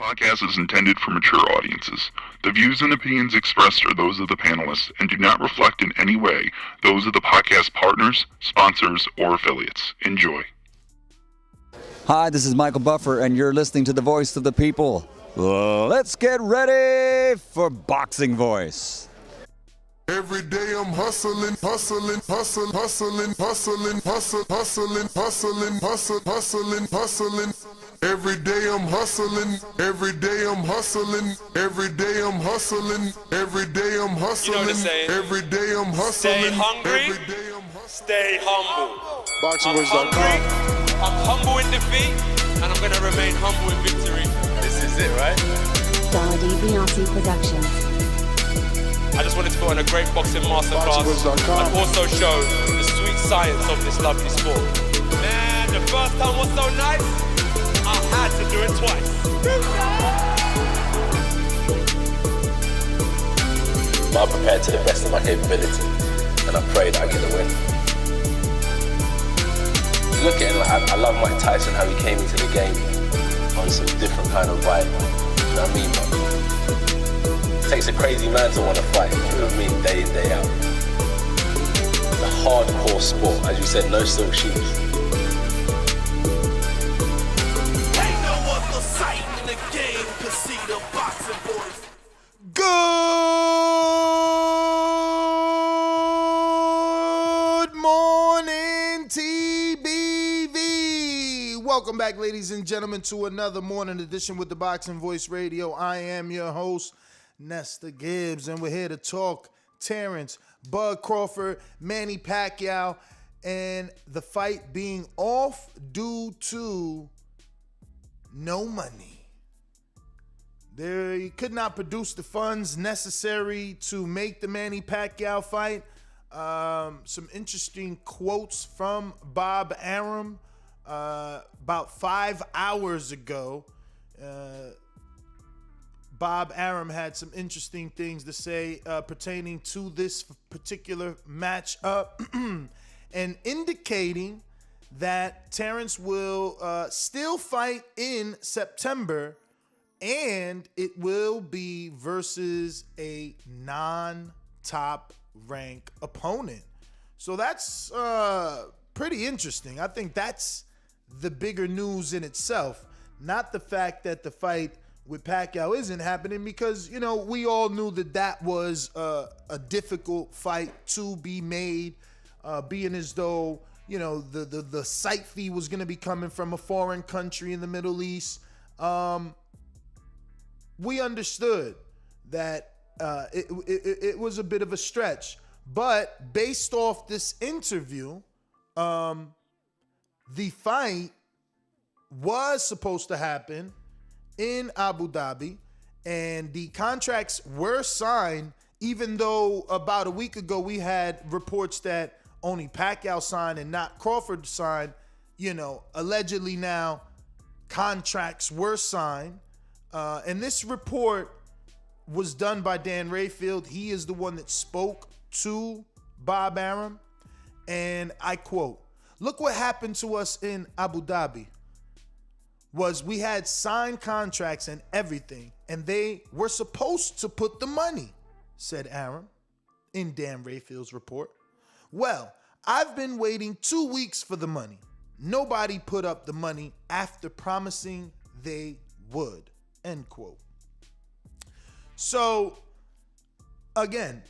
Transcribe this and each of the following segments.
podcast is intended for mature audiences. The views and opinions expressed are those of the panelists and do not reflect in any way those of the podcast partners, sponsors, or affiliates. Enjoy. Hi, this is Michael Buffer, and you're listening to the Voice of the People. Let's get ready for Boxing Voice. Every day I'm hustling, hustling, hustling, hustling, hustling, hustling, hustling, hustling, hustling, hustling, hustling. Every day I'm hustling, every day I'm hustling, every day I'm hustling, every day I'm hustling, every day I'm hustling. Stay hungry, stay humble. BoxingVoice.com. I'm humble in defeat, and I'm gonna remain humble in victory. This is it, right? Dazn Beyonce Productions. I just wanted to put on a great boxing masterclass and also show the sweet science of this lovely sport. Man, the first time was so nice, I had to do it twice. I'm prepared to the best of my capability, and I pray that I get the win. Look at it, like, I love Mike Tyson, how he came into the game on some different kind of vibe. You know what I mean? But it takes a crazy man to want to fight, you know what I mean, day in, day out. It's a hardcore sport, as you said, no silk shoes. Ain't no other sight in the game to see the boxing boys. Good morning, TBV. Welcome back, ladies and gentlemen, to another morning edition with the Boxing Voice Radio. I am your host, Nesta Gibbs, and we're here to talk Terence, Bud Crawford, Manny Pacquiao, and the fight being off due to no money. They could not produce the funds necessary to make the Manny Pacquiao fight. Some interesting quotes from Bob Arum about 5 hours ago. Bob Arum had some interesting things to say pertaining to this particular matchup and indicating that Terence will still fight in September, and it will be versus a non-top rank opponent. So that's pretty interesting. I think that's the bigger news in itself, not the fact that the fight with Pacquiao isn't happening, because, you know, we all knew that that was a difficult fight to be made, being as though, you know, the site fee was going to be coming from a foreign country in the Middle East. We understood that it was a bit of a stretch, but based off this interview, the fight was supposed to happen in Abu Dhabi, and the contracts were signed, even though about a week ago we had reports that only Pacquiao signed and not Crawford signed. You know, allegedly now contracts were signed. And this report was done by Dan Rayfield. He is the one that spoke to Bob Arum. And I quote, "Look what happened to us in Abu Dhabi. Was we had signed contracts and everything, and they were supposed to put the money," said Arum in Dan Rayfield's report. "Well, I've been waiting 2 weeks for the money. Nobody put up the money after promising they would," end quote. So, again,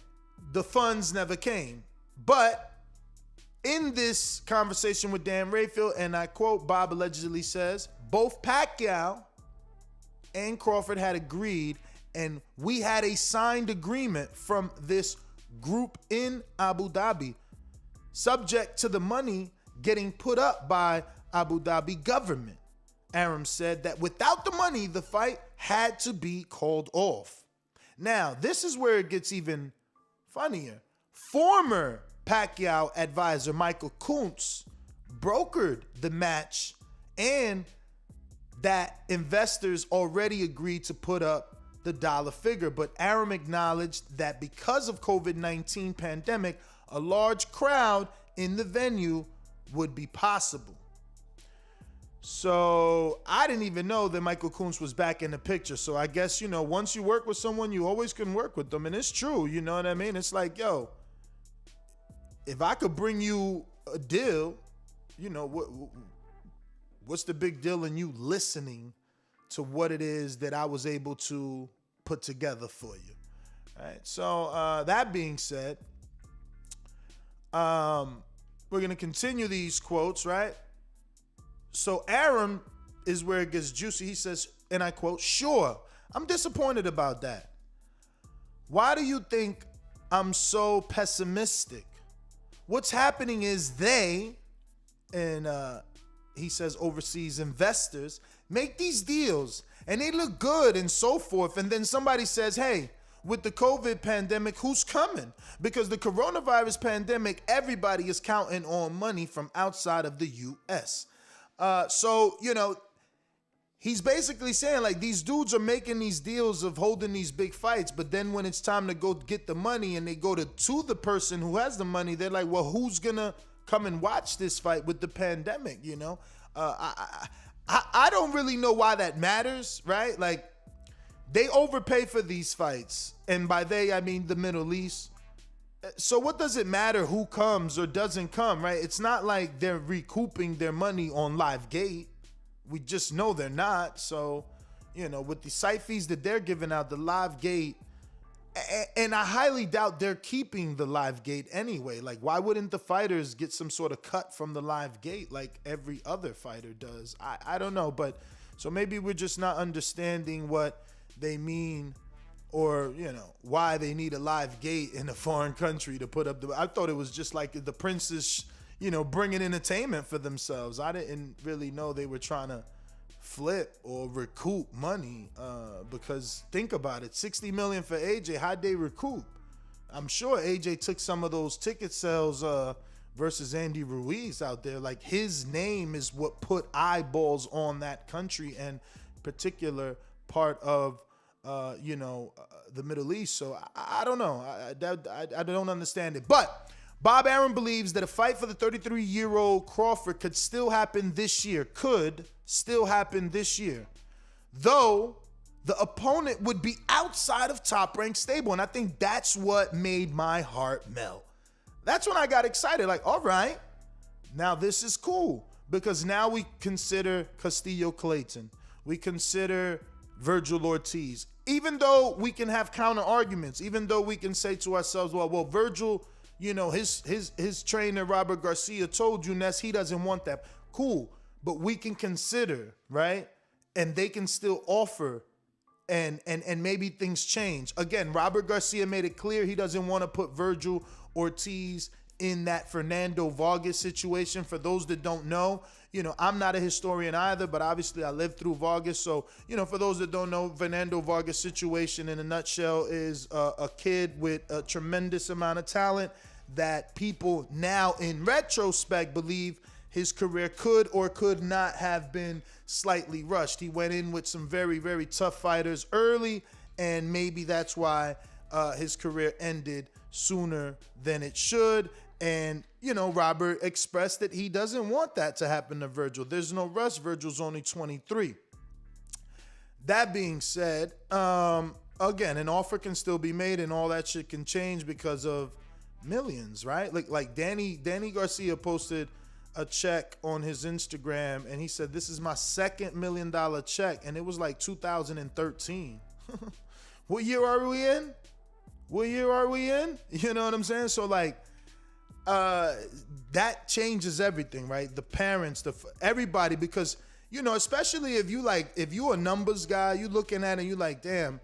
the funds never came. But in this conversation with Dan Rayfield, and I quote, Bob allegedly says, "Both Pacquiao and Crawford had agreed, and we had a signed agreement from this group in Abu Dhabi, subject to the money getting put up by Abu Dhabi government." Arum said that without the money, the fight had to be called off. Now, this is where it gets even funnier. Former Pacquiao advisor Michael Kuntz brokered the match, and that investors already agreed to put up the dollar figure. But Arum acknowledged that because of COVID-19 pandemic, a large crowd in the venue would be possible. So I didn't even know that Michael Kuntz was back in the picture. So I guess, once you work with someone, you always can work with them. And it's true, you know what I mean? It's like, yo, if I could bring you a deal, what's the big deal in you listening to what it is that I was able to put together for you? All right. So that being said, we're going to continue these quotes, right? So Arum is where it gets juicy. He says, and I quote, "Sure, I'm disappointed about that. Why do you think I'm so pessimistic? What's happening is they," and he says overseas investors, "make these deals and they look good and so forth. And then somebody says, hey, with the COVID pandemic, who's coming? Because the coronavirus pandemic, everybody is counting on money from outside of the U.S. So, he's basically saying like these dudes are making these deals of holding these big fights, but then when it's time to go get the money and they go to the person who has the money, they're like, well, who's gonna come and watch this fight with the pandemic? I don't really know why that matters, right? Like they overpay for these fights, and by they I mean the Middle East. So what does it matter who comes or doesn't come, right? It's not like they're recouping their money on Live Gate. We just know they're not. So, with the site fees that they're giving out, the Live Gate, and I highly doubt they're keeping the Live Gate anyway. Like, why wouldn't the fighters get some sort of cut from the Live Gate like every other fighter does? I don't know. But so maybe we're just not understanding what they mean, or why they need a Live Gate in a foreign country to put up I thought it was just like the princes bringing entertainment for themselves. I didn't really know they were trying to flip or recoup money, because think about it, $60 million for AJ, how'd they recoup? I'm sure AJ took some of those ticket sales versus Andy Ruiz out there. Like his name is what put eyeballs on that country and particular part of the Middle East. So I don't know. I don't understand it. But Bob Arum believes that a fight for the 33-year-old Crawford could still happen this year. Though the opponent would be outside of Top-Rank stable. And I think that's what made my heart melt. That's when I got excited. Like, all right, now this is cool. Because now we consider Castillo Clayton. We consider Virgil Ortiz. Even though we can have counter arguments, even though we can say to ourselves, well, Virgil, his trainer Robert Garcia told you Ness he doesn't want that. Cool, but we can consider, right? And they can still offer, and maybe things change. Again, Robert Garcia made it clear he doesn't want to put Virgil Ortiz in that Fernando Vargas situation. For those that don't know, I'm not a historian either, but obviously I lived through Vargas. So, for those that don't know, Fernando Vargas' situation in a nutshell is a kid with a tremendous amount of talent that people now in retrospect believe his career could or could not have been slightly rushed. He went in with some very, very tough fighters early, and maybe that's why his career ended sooner than it should. And, Robert expressed that he doesn't want that to happen to Virgil. There's no rush. Virgil's only 23. That being said, again, an offer can still be made and all that shit can change because of millions, right? Like Danny Garcia posted a check on his Instagram and he said, this is my second $1 million check. And it was like 2013. What year are we in? You know what I'm saying? So like, that changes everything, right? The parents, everybody, because, especially if you a numbers guy, you looking at it and you like, damn,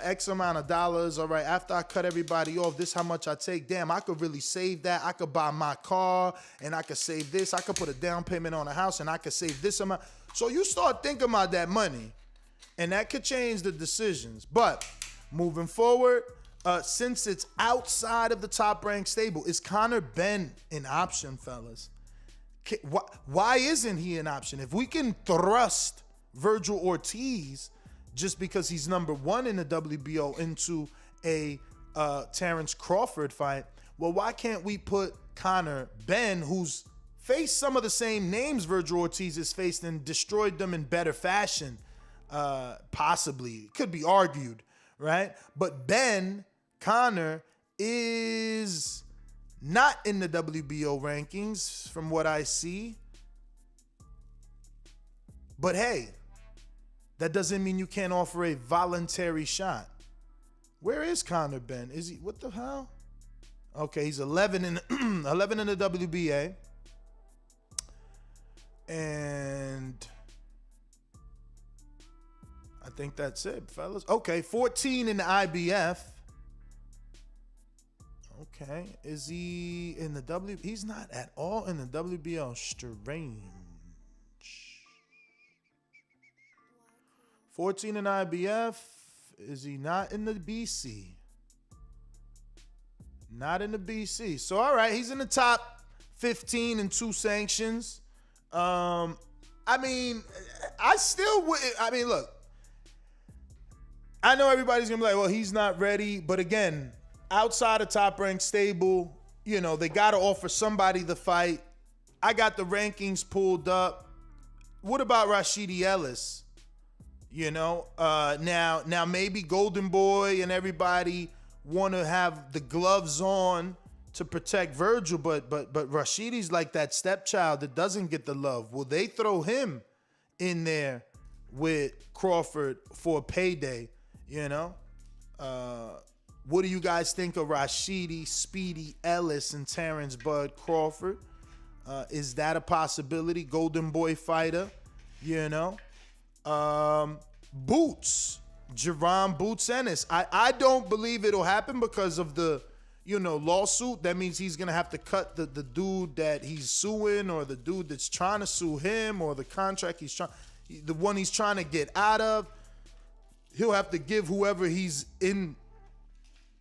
X amount of dollars. All right. After I cut everybody off, this how much I take. Damn, I could really save that. I could buy my car and I could save this. I could put a down payment on a house and I could save this amount. So you start thinking about that money and that could change the decisions. But moving forward, since it's outside of the Top-Rank stable, is Conor Benn an option, fellas? Why isn't he an option? If we can thrust Virgil Ortiz just because he's number one in the WBO into a Terence Crawford fight, well, why can't we put Conor Benn, who's faced some of the same names Virgil Ortiz has faced and destroyed them in better fashion. Possibly. It could be argued, right? But Ben Connor is not in the WBO rankings from what I see. But hey, that doesn't mean you can't offer a voluntary shot. Where is Connor Ben? Is he, what the hell? Okay, he's 11 in 11 in the WBA. And I think that's it, fellas. Okay, 14 in the IBF. Okay, is he in the W? He's not at all in the WBO. Strange. 14 in IBF. Is he not in the BC? Not in the BC. So, all right, he's in the top 15 in 2 sanctions. I mean, I still would. I mean, look, I know everybody's going to be like, well, he's not ready. But again, outside of Top Rank Stable, you know, they got to offer somebody the fight. I got the rankings pulled up. What about Rashidi Ellis? You know, now maybe Golden Boy and everybody want to have the gloves on to protect Virgil, but Rashidi's like that stepchild that doesn't get the love. Will they throw him in there with Crawford for a payday? You know, what do you guys think of Rashidi, Speedy Ellis, and Terence Bud Crawford? Is that a possibility? Golden Boy fighter, you know. Boots, Jerron Boots Ennis. I don't believe it'll happen because of the, you know, lawsuit. That means he's gonna have to cut the dude that he's suing, or the dude that's trying to sue him, or the contract the one he's trying to get out of. He'll have to give whoever he's in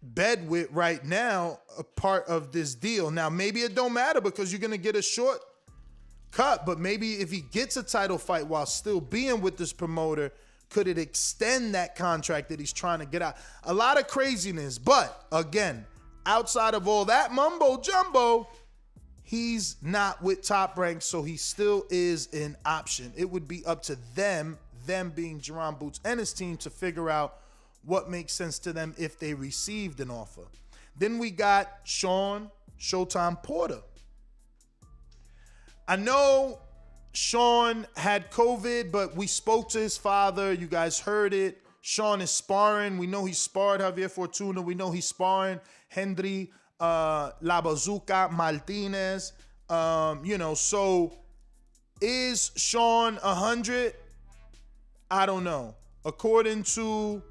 bed with right now a part of this deal. Now, maybe it don't matter because you're gonna get a short cut, but maybe if he gets a title fight while still being with this promoter, could it extend that contract that he's trying to get out? A lot of craziness, but again, outside of all that mumbo jumbo, he's not with Top Rank, so he still is an option. It would be up to them being Jerron Boots and his team, to figure out what makes sense to them if they received an offer. Then we got Sean Showtime Porter. I know Sean had COVID, but we spoke to his father. You guys heard it. Sean is sparring. We know he sparred Javier Fortuna. We know he's sparring Henry La Bazooka Martinez. You know, so is Sean 100? I don't know. According to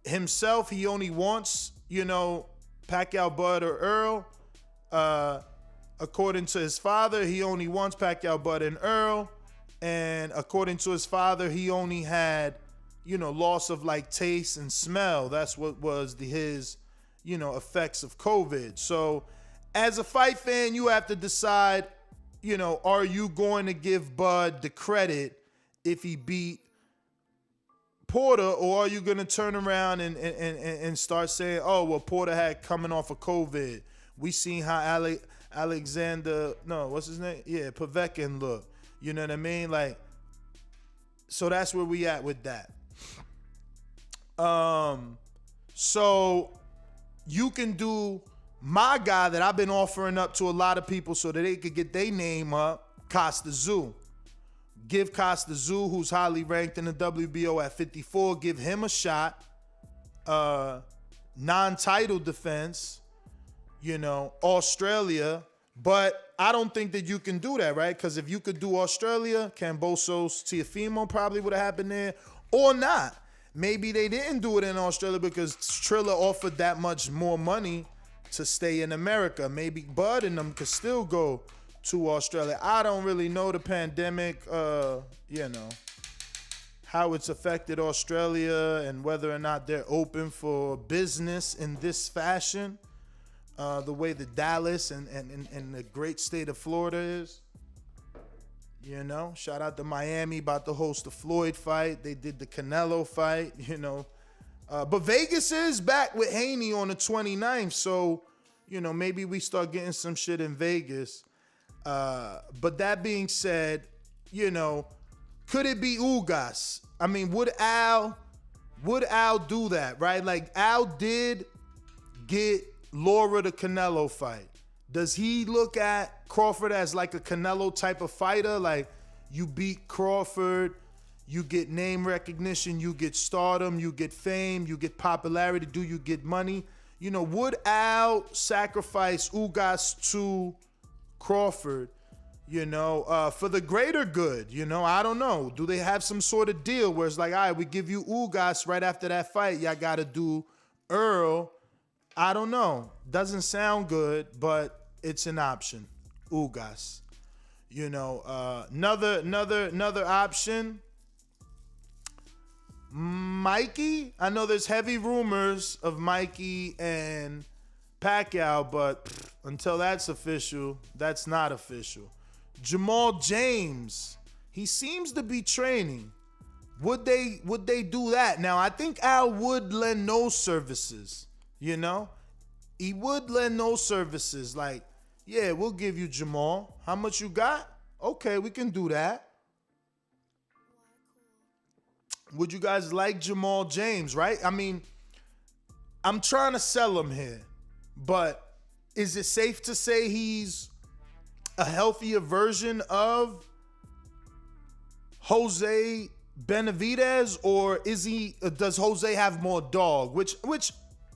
himself, he only wants, you know, Pacquiao, Bud, or Earl. According to his father, he only wants Pacquiao, Bud, and Earl. And according to his father, he only had, you know, loss of like taste and smell. That's what was his, you know, effects of COVID. So as a fight fan, you have to decide, you know, are you going to give Bud the credit if he beat Porter, or are you going to turn around and start saying, oh, well, Porter had coming off of COVID. We seen how Alexander, no, what's his name? Yeah, Povetkin look. You know what I mean? Like, so that's where we at with that. So you can do my guy that I've been offering up to a lot of people so that they could get their name up, Costa Zoo. Give Costa Zoo, who's highly ranked in the WBO at 54, give him a shot. Non-title defense, you know, Australia. But I don't think that you can do that, right? Because if you could do Australia, Cambosos Teofimo probably would have happened there, or not. Maybe they didn't do it in Australia because Triller offered that much more money to stay in America. Maybe Bud and them could still go to Australia. I don't really know the pandemic, you know, how it's affected Australia and whether or not they're open for business in this fashion, the way that Dallas and the great state of Florida is. You know, shout out to Miami, about to host the Floyd fight. They did the Canelo fight, you know. But Vegas is back with Haney on the 29th, so, you know, maybe we start getting some shit in Vegas. But that being said, you know, could it be Ugas? I mean, would Al do that, right? Like, Al did get Laura the Canelo fight. Does he look at Crawford as like a Canelo type of fighter? Like, you beat Crawford, you get name recognition, you get stardom, you get fame, you get popularity, do you get money? You know, would Al sacrifice Ugas to Crawford, you know, for the greater good? You know, I don't know. Do they have some sort of deal where it's like, all right, we give you Ugas right after that fight, y'all got to do Earl? I don't know. Doesn't sound good, but it's an option. Ugas. You know, another option. Mikey. I know there's heavy rumors of Mikey and Pacquiao, but until that's official, that's not official. Jamal James. He seems to be training. Would they do that? Now, I think Al would lend no services. You know, he would lend no services. Like, yeah, we'll give you Jamal. How much you got? Okay, we can do that. Would you guys like Jamal James, right? I mean, I'm trying to sell him here, but is it safe to say he's a healthier version of Jose Benavidez, or does Jose have more dog? Which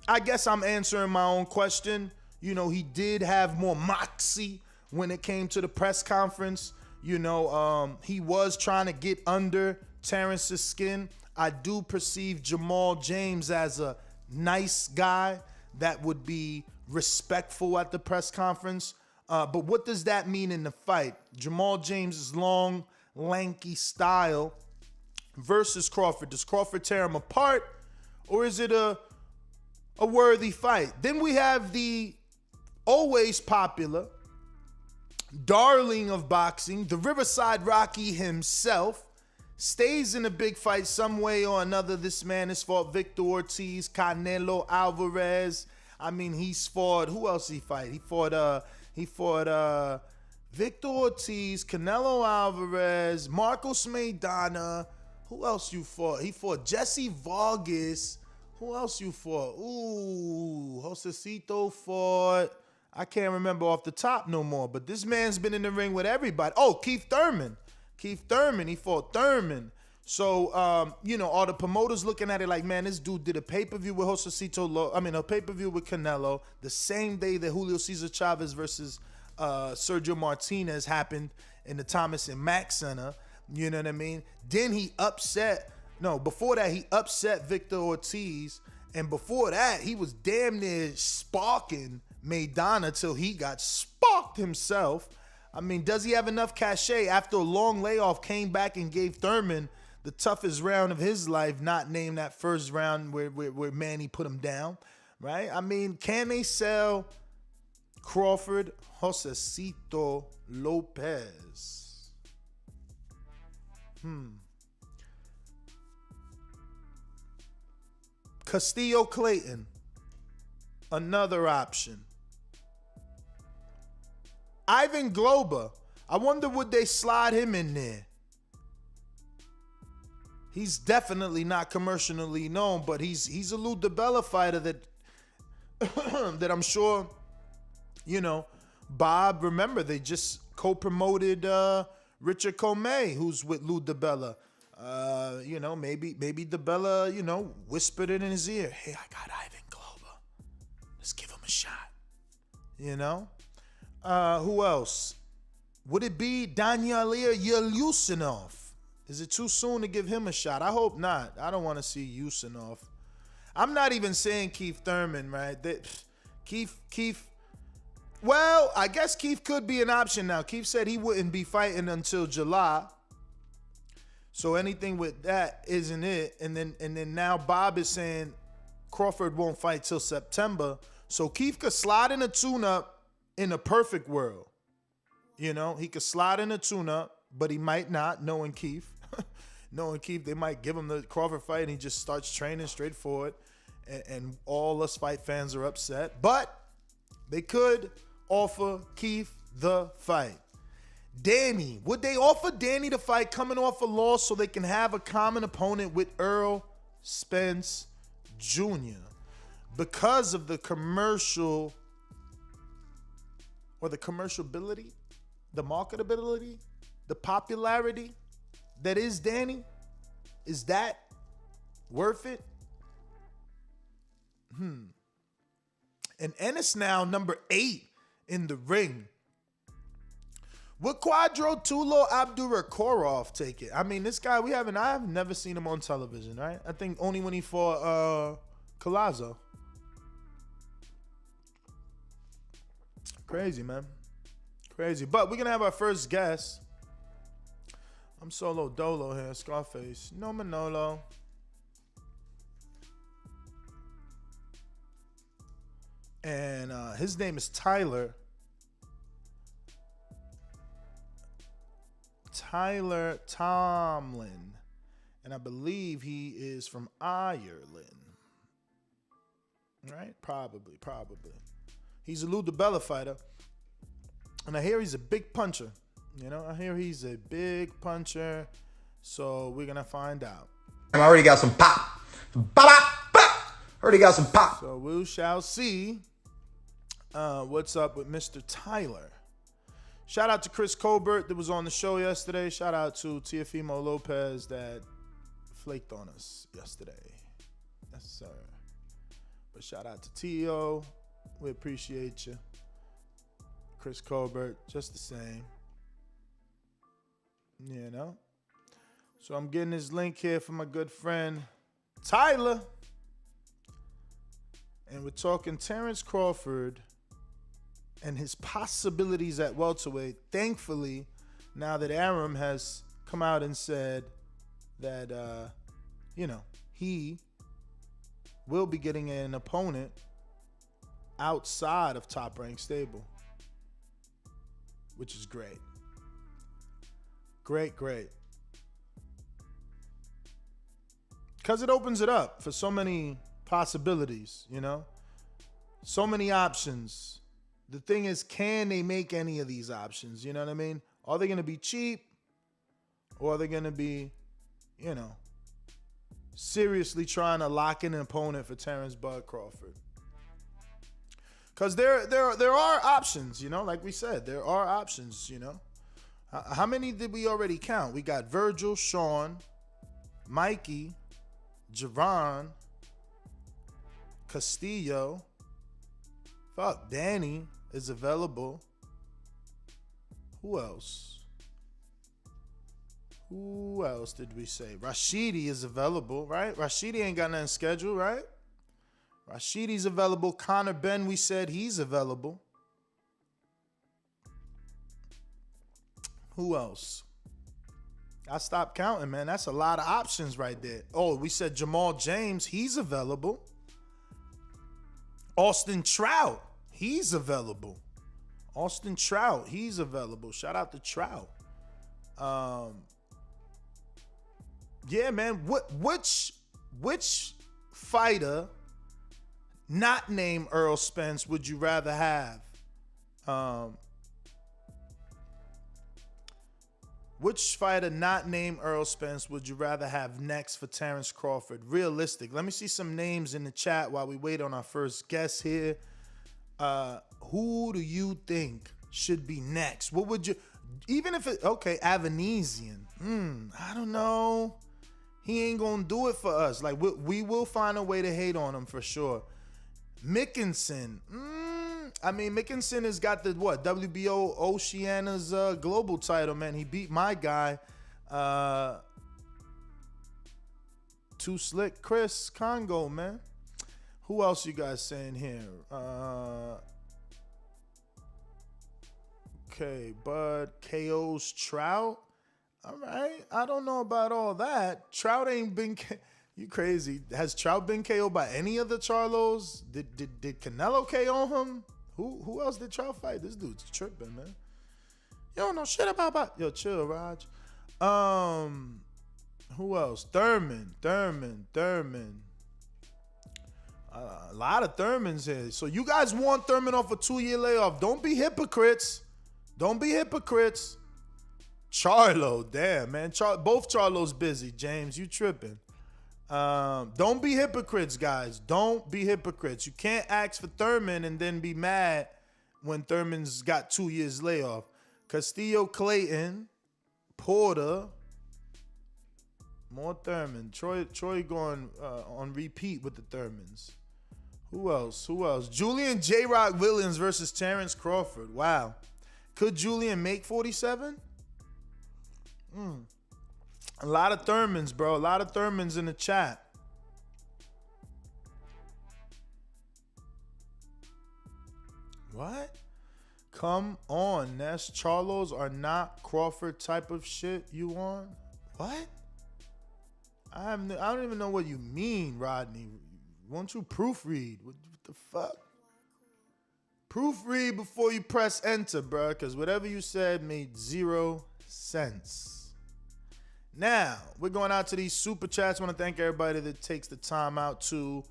I guess I'm answering my own question. You know, he did have more moxie when it came to the press conference. You know, he was trying to get under Terence's skin. I do perceive Jamal James as a nice guy that would be respectful at the press conference. But what does that mean in the fight? Jamal James's long, lanky style versus Crawford. Does Crawford tear him apart, or is it a worthy fight? Then we have the always popular darling of boxing, the Riverside Rocky himself, stays in a big fight some way or another. This man has fought Victor Ortiz, Canelo Alvarez. I mean, he's fought, who else he fight? He fought Victor Ortiz, Canelo Alvarez, Marcos Maidana. Who else you fought? He fought Jesse Vargas. Who else you fought? Ooh, Josecito fought. I can't remember off the top no more, but this man's been in the ring with everybody. Oh, Keith Thurman. He fought Thurman. So, you know, all the promoters looking at it like, man, this dude did a pay-per-view with a pay-per-view with Canelo the same day that Julio Cesar Chavez versus Sergio Martinez happened in the Thomas and Mack Center. You know what I mean? Then before that, he upset Victor Ortiz. And before that, he was damn near sparking Maidana till he got sparked himself. I mean, does he have enough cachet after a long layoff, came back and gave Thurman the toughest round of his life, not named that first round where Manny put him down, right? I mean, can they sell Crawford Josecito Lopez? Castillo Clayton, another option. Ivan Glover, I wonder would they slide him in there? He's definitely not commercially known, but he's a Lou DiBella fighter that that I'm sure, you know, Bob, remember they just co-promoted Richard Comey, who's with Lou DiBella. You know, maybe DiBella, you know, whispered it in his ear. Hey, I got Ivan Glover. Let's give him a shot. You know? Who else? Would it be Daniel Yusinov? Is it too soon to give him a shot? I hope not. I don't want to see Yusinov. I'm not even saying Keith Thurman, right? Keith. Well, I guess Keith could be an option now. Keith said he wouldn't be fighting until July. So anything with that isn't it. And then now Bob is saying Crawford won't fight till September. So Keith could slide in a tune-up in a perfect world. You know, he could slide in a tune-up, but he might not, knowing Keith. Knowing Keith, they might give him the Crawford fight and he just starts training straightforward. And all us fight fans are upset. But they could offer Keith the fight. Danny. Would they offer Danny to fight coming off a loss so they can have a common opponent with Earl Spence Jr.? Because of the commercial or the commercialability, the marketability, the popularity that is Danny? Is that worth it? And Ennis now number 8 in the ring. Would Quadro Tulo Abdurakhorov take it? I mean, this guy, I've never seen him on television, right? I think only when he fought Collazo. Crazy, man. Crazy. But we're going to have our first guest. I'm solo dolo here, Scarface. No Manolo. And his name is Tyler. Tyler Tomlin. And I believe he is from Ireland. Right? Probably. He's a Lou DiBella fighter. And I hear he's a big puncher. You know, I hear he's a big puncher. So we're going to find out. I already got some pop. Already got some pop. So we shall see what's up with Mr. Tyler. Shout out to Chris Colbert that was on the show yesterday. Shout out to Teofimo Lopez that flaked on us yesterday. Yes, sir. But shout out to Tio. We appreciate you. Chris Colbert, just the same. You know? So I'm getting this link here from my good friend Tyler. And we're talking Terence Crawford and his possibilities at welterweight. Thankfully, now that Arum has come out and said that, he will be getting an opponent outside of Top Rank Stable, which is great. Great. Because it opens it up for so many possibilities, you know? So many options. The thing is, can they make any of these options? You know what I mean? Are they going to be cheap? Or are they going to be, seriously trying to lock in an opponent for Terence Bud Crawford? Because there are options, like we said, there are options, How many did we already count? We got Virgil, Sean, Mikey, Javon, Castillo. Danny is available. Who else? Who else did we say? Rashidi is available, right? Rashidi ain't got nothing scheduled, right? Rashidi's available. Connor Ben, we said he's available. Who else? I stopped counting, man. That's a lot of options right there. Oh, we said Jamal James, he's available. Austin Trout, he's available. Austin Trout, he's available. Shout out to Trout. Yeah, man. Which fighter not named Earl Spence would you rather have? Which fighter not named Earl Spence would you rather have next for Terence Crawford? Realistic. Let me see some names in the chat while we wait on our first guest here. Who do you think should be next? What would you, even if it, okay, Avanesian. I don't know. He ain't gonna do it for us. Like, we will find a way to hate on him for sure. Mickinson. Mickinson has got the WBO Oceania's global title, man. He beat my guy, Too Slick Chris Congo, man. Who else you guys saying here? Okay, Bud KO's Trout. All right, I don't know about all that. Trout ain't been. You crazy? Has Trout been KO'd by any of the Charlos? Did Canelo KO him? Who else did Trout fight? This dude's tripping, man. You don't know shit about. Yo, chill, Raj. Who else? Thurman. A lot of Thurmans here. So you guys want Thurman off a 2-year layoff? Don't be hypocrites. Charlo, damn, man. Both Charlo's busy, James. You tripping. Don't be hypocrites, guys. Don't be hypocrites. You can't ask for Thurman and then be mad when Thurman's got 2 years layoff. Castillo, Clayton, Porter, more Thurman. Troy going on repeat with the Thurmans. Who else? Julian J-Rock Williams versus Terence Crawford. Wow. Could Julian make 47? A lot of Thurmans, bro. A lot of Thurmans in the chat. What? Come on, Ness. Charlos are not Crawford type of shit you on? What? I don't even know what you mean, Rodney. Won't you proofread? What the fuck? Proofread before you press enter, bro, because whatever you said made 0 sense. Now, we're going out to these super chats. I want to thank everybody that takes the time out to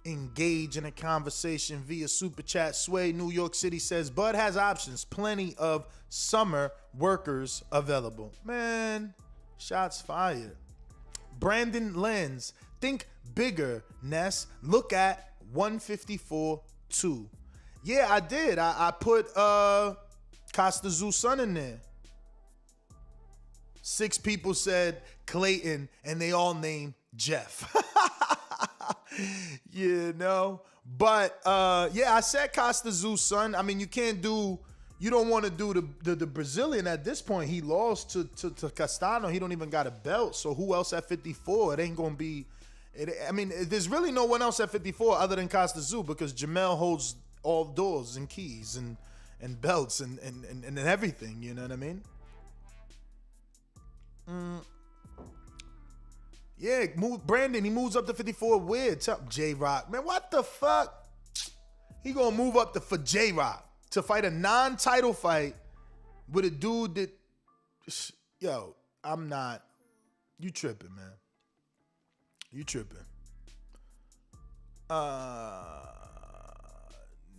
engage in a conversation via super chat. Sway, New York City says, Bud has options. Plenty of summer workers available. Man, shots fired. Brandon Lenz, think bigger, Ness. Look at 154-2. Yeah, I did. I put Costa Zoo's son in there. 6 people said Clayton, and they all named Jeff. You know? But, yeah, I said Costa Zoo's son. I mean, you don't want to do the Brazilian at this point. He lost to Castano. He don't even got a belt. So who else at 54? It ain't going to be... there's really no one else at 54 other than Costa Zoo because Jamel holds all doors and keys and belts and everything. You know what I mean? Yeah, Brandon, he moves up to 54. Weird. J-Rock. Man, what the fuck? He gonna move up for J-Rock to fight a non-title fight with a dude that... Yo, I'm not... You tripping, man. You tripping.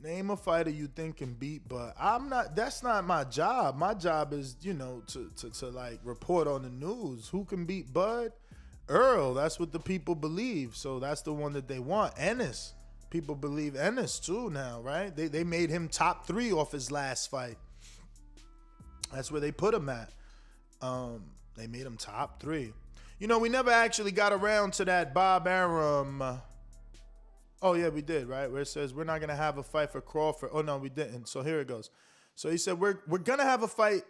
Name a fighter you think can beat, but I'm not. That's not my job. My job is, to like report on the news. Who can beat Bud? Earl. That's what the people believe. So that's the one that they want. Ennis. People believe Ennis too now, right? They made him top 3 off his last fight. That's where they put him at. They made him top 3. We never actually got around to that Bob Arum. Oh, yeah, we did, right? Where it says, we're not going to have a fight for Crawford. Oh, no, we didn't. So here it goes. So he said, we're going to have a fight.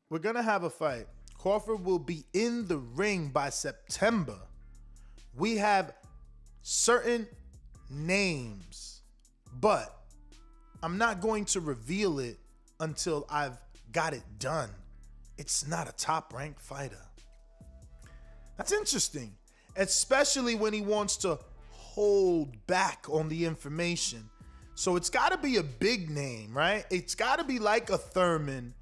We're going to have a fight. Crawford will be in the ring by September. We have certain names, but I'm not going to reveal it until I've got it done. It's not a top-ranked fighter. That's interesting, especially when he wants to hold back on the information. So it's got to be a big name, right? It's got to be like a Thurman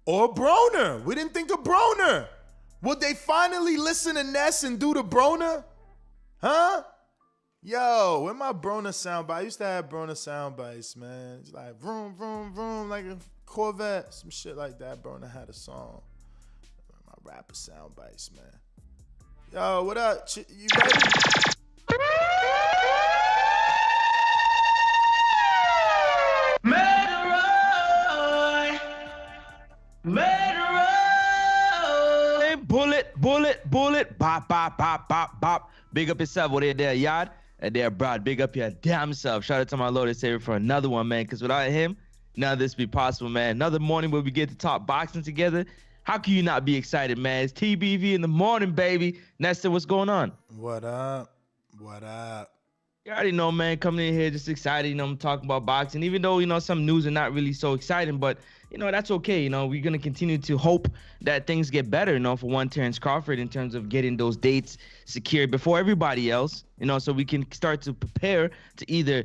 or Broner. We didn't think of Broner. Would they finally listen to Ness and do the Broner? Huh? Yo, where my Broner soundbite? I used to have Broner soundbites, man. It's like vroom, vroom, vroom, like a Corvette, some shit like that. Broner had a song. My rapper soundbites, man. Yo, what up? You ready? Bullet, bop, bop, bop, bop, bop. Big up yourself, what there, yard, and there, Brad. Big up your damn self. Shout out to my Lord and Savior for another one, man. Because without him, none of this be possible, man. Another morning where we get to talk boxing together. How can you not be excited, man? It's TBV in the morning, baby. Nestor, what's going on? What up? What up? You already know, man, coming in here just excited, I'm talking about boxing, even though, some news are not really so exciting, but, that's okay. We're going to continue to hope that things get better, for one, Terence Crawford, in terms of getting those dates secured before everybody else, so we can start to prepare to either,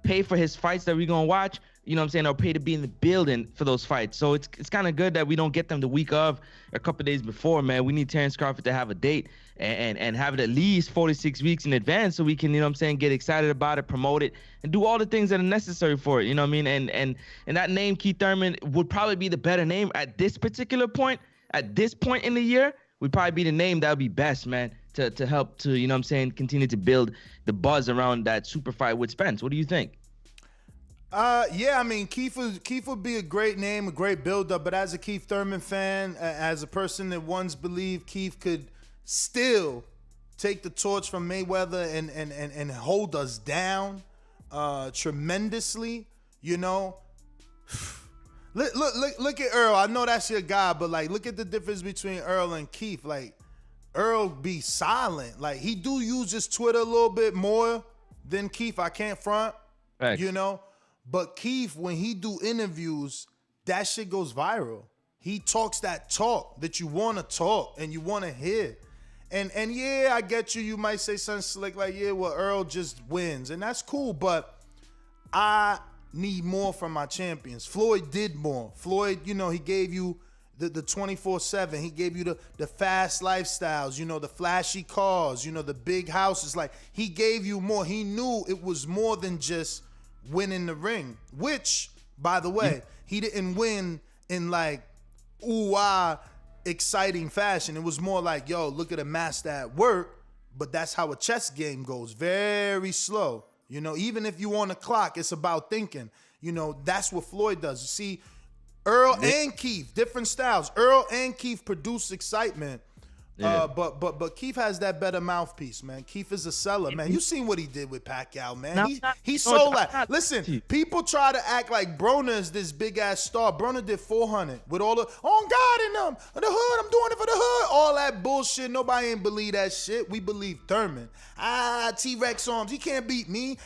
pay for his fights that we're going to watch, you know what I'm saying, or pay to be in the building for those fights. So it's kind of good that we don't get them the week of, a couple days before, man. We need Terence Crawford to have a date and have it at least 46 weeks in advance so we can, you know what I'm saying, get excited about it, promote it, and do all the things that are necessary for it, you know what I mean? And that name, Keith Thurman, would probably be the better name at this particular point, at this point in the year, would probably be the name that would be best, man, to help to, you know what I'm saying, continue to build the buzz around that super fight with Spence. What do you think? Yeah, I mean, Keith would be a great name, a great build-up, but as a Keith Thurman fan, as a person that once believed Keith could still take the torch from Mayweather and hold us down tremendously, you know. Look at Earl. I know that's your guy, but like, look at the difference between Earl and Keith. Like, Earl be silent. Like, he do use his Twitter a little bit more than Keith. I can't front, Thanks. you know. But Keith, when he do interviews, that shit goes viral. He talks that talk that you want to talk and you want to hear. And yeah, I get you. You might say something slick like, yeah, well, Earl just wins. And that's cool, but I need more from my champions. Floyd did more. Floyd, you know, he gave you the 24/7. He gave you the fast lifestyles, you know, the flashy cars, you know, the big houses. Like, he gave you more. He knew it was more than just winning the ring, which, by the way, he didn't win in like ooh-ah exciting fashion. It was more like, yo, look at a master at work, but that's how a chess game goes, very slow. You know, even if you on the clock, it's about thinking. You know, that's what Floyd does. You see, Earl and Keith, different styles. Earl and Keith produce excitement. Yeah. But Keith has that better mouthpiece, man. Keith is a seller, man. You seen what he did with Pacquiao, man. He sold that. Listen, people try to act like Broner is this big ass star. Broner did 400 with all the on God in them, the hood. I'm doing it for the hood. All that bullshit. Nobody ain't believe that shit. We believe Thurman. T-Rex arms. He can't beat me.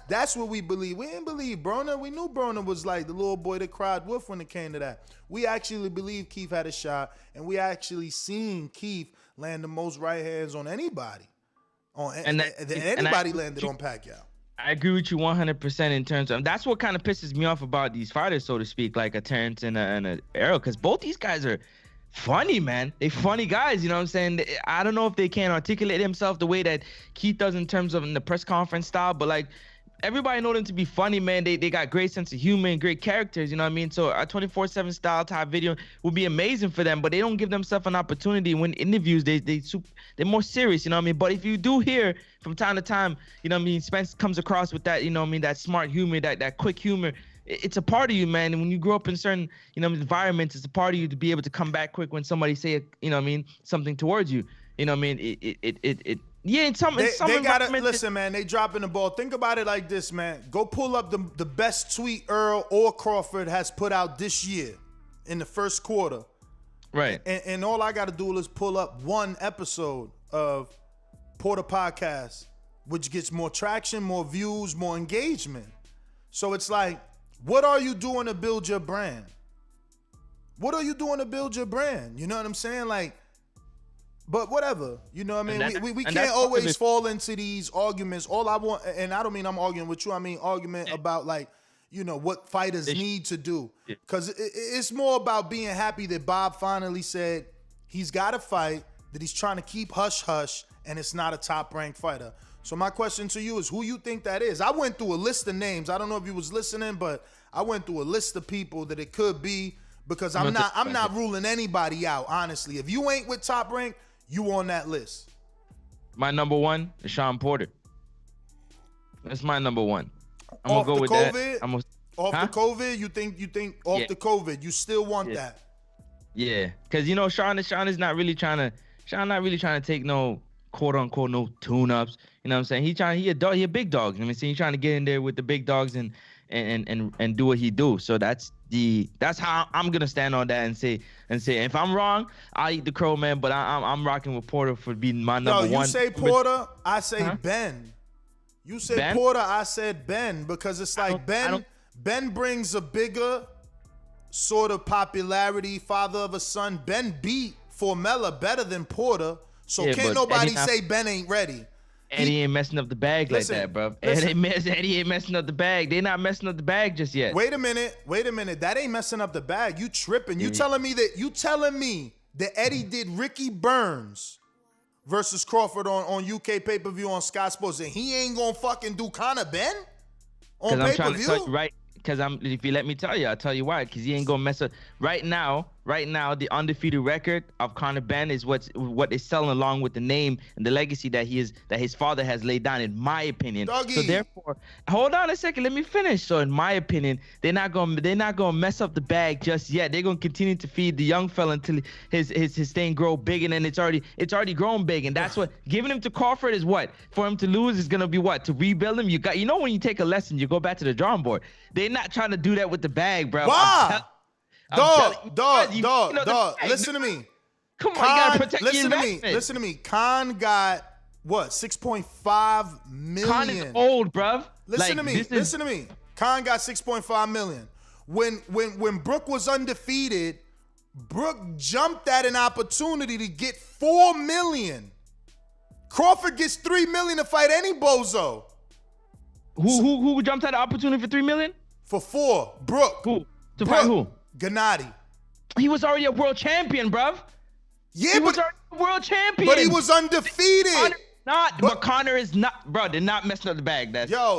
That's what we believe. We didn't believe Broner. We knew Broner was like the little boy that cried wolf when it came to that. We actually believe Keith had a shot, and we actually seen Keith land the most right hands on anybody. Anybody landed on Pacquiao. I agree with you 100% in terms of, that's what kind of pisses me off about these fighters, so to speak, like a Terence and a Errol, because both these guys are funny, man. They funny guys, you know what I'm saying? I don't know if they can articulate themselves the way that Keith does in terms of in the press conference style, but like, everybody know them to be funny, man. They got great sense of humor and great characters, you know what I mean? So a 24/7 style type video would be amazing for them, but they don't give themselves an opportunity. When interviews, they're more serious, you know what I mean? But if you do hear from time to time, you know what I mean, Spence comes across with that, you know what I mean, that smart humor, that quick humor. It's a part of you, man. And when you grow up in certain, you know, environments, it's a part of you to be able to come back quick when somebody say, you know what I mean, something towards you. You know what I mean? Yeah, in some they gotta listen, man. They dropping the ball. Think about it like this, man. Go pull up the best tweet Earl or Crawford has put out this year in the first quarter. Right. And all I gotta do is pull up one episode of Porter Podcast, which gets more traction, more views, more engagement. So it's like, what are you doing to build your brand? What are you doing to build your brand? You know what I'm saying? Like, but whatever, you know what I mean? We can't always fall into these arguments. All I want, and I don't mean I'm arguing with you, I mean argument about like, you know, what fighters need to do. Because it's more about being happy that Bob finally said he's got a fight, that he's trying to keep hush-hush, and it's not a top-ranked fighter. So my question to you is, who you think that is? I went through a list of names. I don't know if you was listening, but I went through a list of people that it could be, because I'm not ruling anybody out, honestly. If you ain't with top rank, you on that list. My number one is Sean Porter. That's my number one. I'm off gonna go with COVID, that. Off the COVID, you think off the COVID, you still want that? Yeah, because you know Sean is not really trying to take no quote unquote no tune-ups. You know what I'm saying? He a big dog. You know what I'm saying? He's trying to get in there with the big dogs and do what he do. So that's how I'm gonna stand on that and say if I'm wrong, I'll eat the crow, man. But I'm rocking with Porter for being my number one. No, you say Porter, I say Ben. You said Ben? Porter, I said Ben, because it's like Ben brings a bigger sort of popularity, father of a son. Ben beat Formella better than Porter, so can't nobody say Ben ain't ready. Eddie ain't messing up the bag like that, bro. Eddie ain't messing up the bag. They not messing up the bag just yet. Wait a minute. That ain't messing up the bag. You tripping. You telling me that Eddie did Ricky Burns versus Crawford on UK pay-per-view on Sky Sports, and he ain't gonna fucking do Conor Ben on pay-per-view? I'm trying to tell you, right? Because if you let me tell you, I'll tell you why. Because he ain't gonna mess up. Right now, the undefeated record of Conor Ben is what is selling along with the name and the legacy that his father has laid down, in my opinion. Doggy. So therefore, hold on a second, let me finish. So in my opinion, they're not gonna mess up the bag just yet. They're gonna continue to feed the young fella until his thing grow big, and then it's already grown big, and that's what giving him to Crawford is what for him to lose is gonna be what to rebuild him. When you take a lesson, you go back to the drawing board. They're not trying to do that with the bag, bro. Why? Dog, listen to me. Come on, you gotta protect your investment. Listen to me. Khan got what? 6.5 million. Khan is old, bruv. Listen to me. Khan got 6.5 million. When Brook was undefeated, Brook jumped at an opportunity to get 4 million. Crawford gets 3 million to fight any bozo. Who jumped at the opportunity for 3 million? For 4. Brook. Who? To fight who? Gennady. He was already a world champion, bruv. Yeah, he was already a world champion. But he was undefeated. But Conor is not, bro. They're not messing up the bag.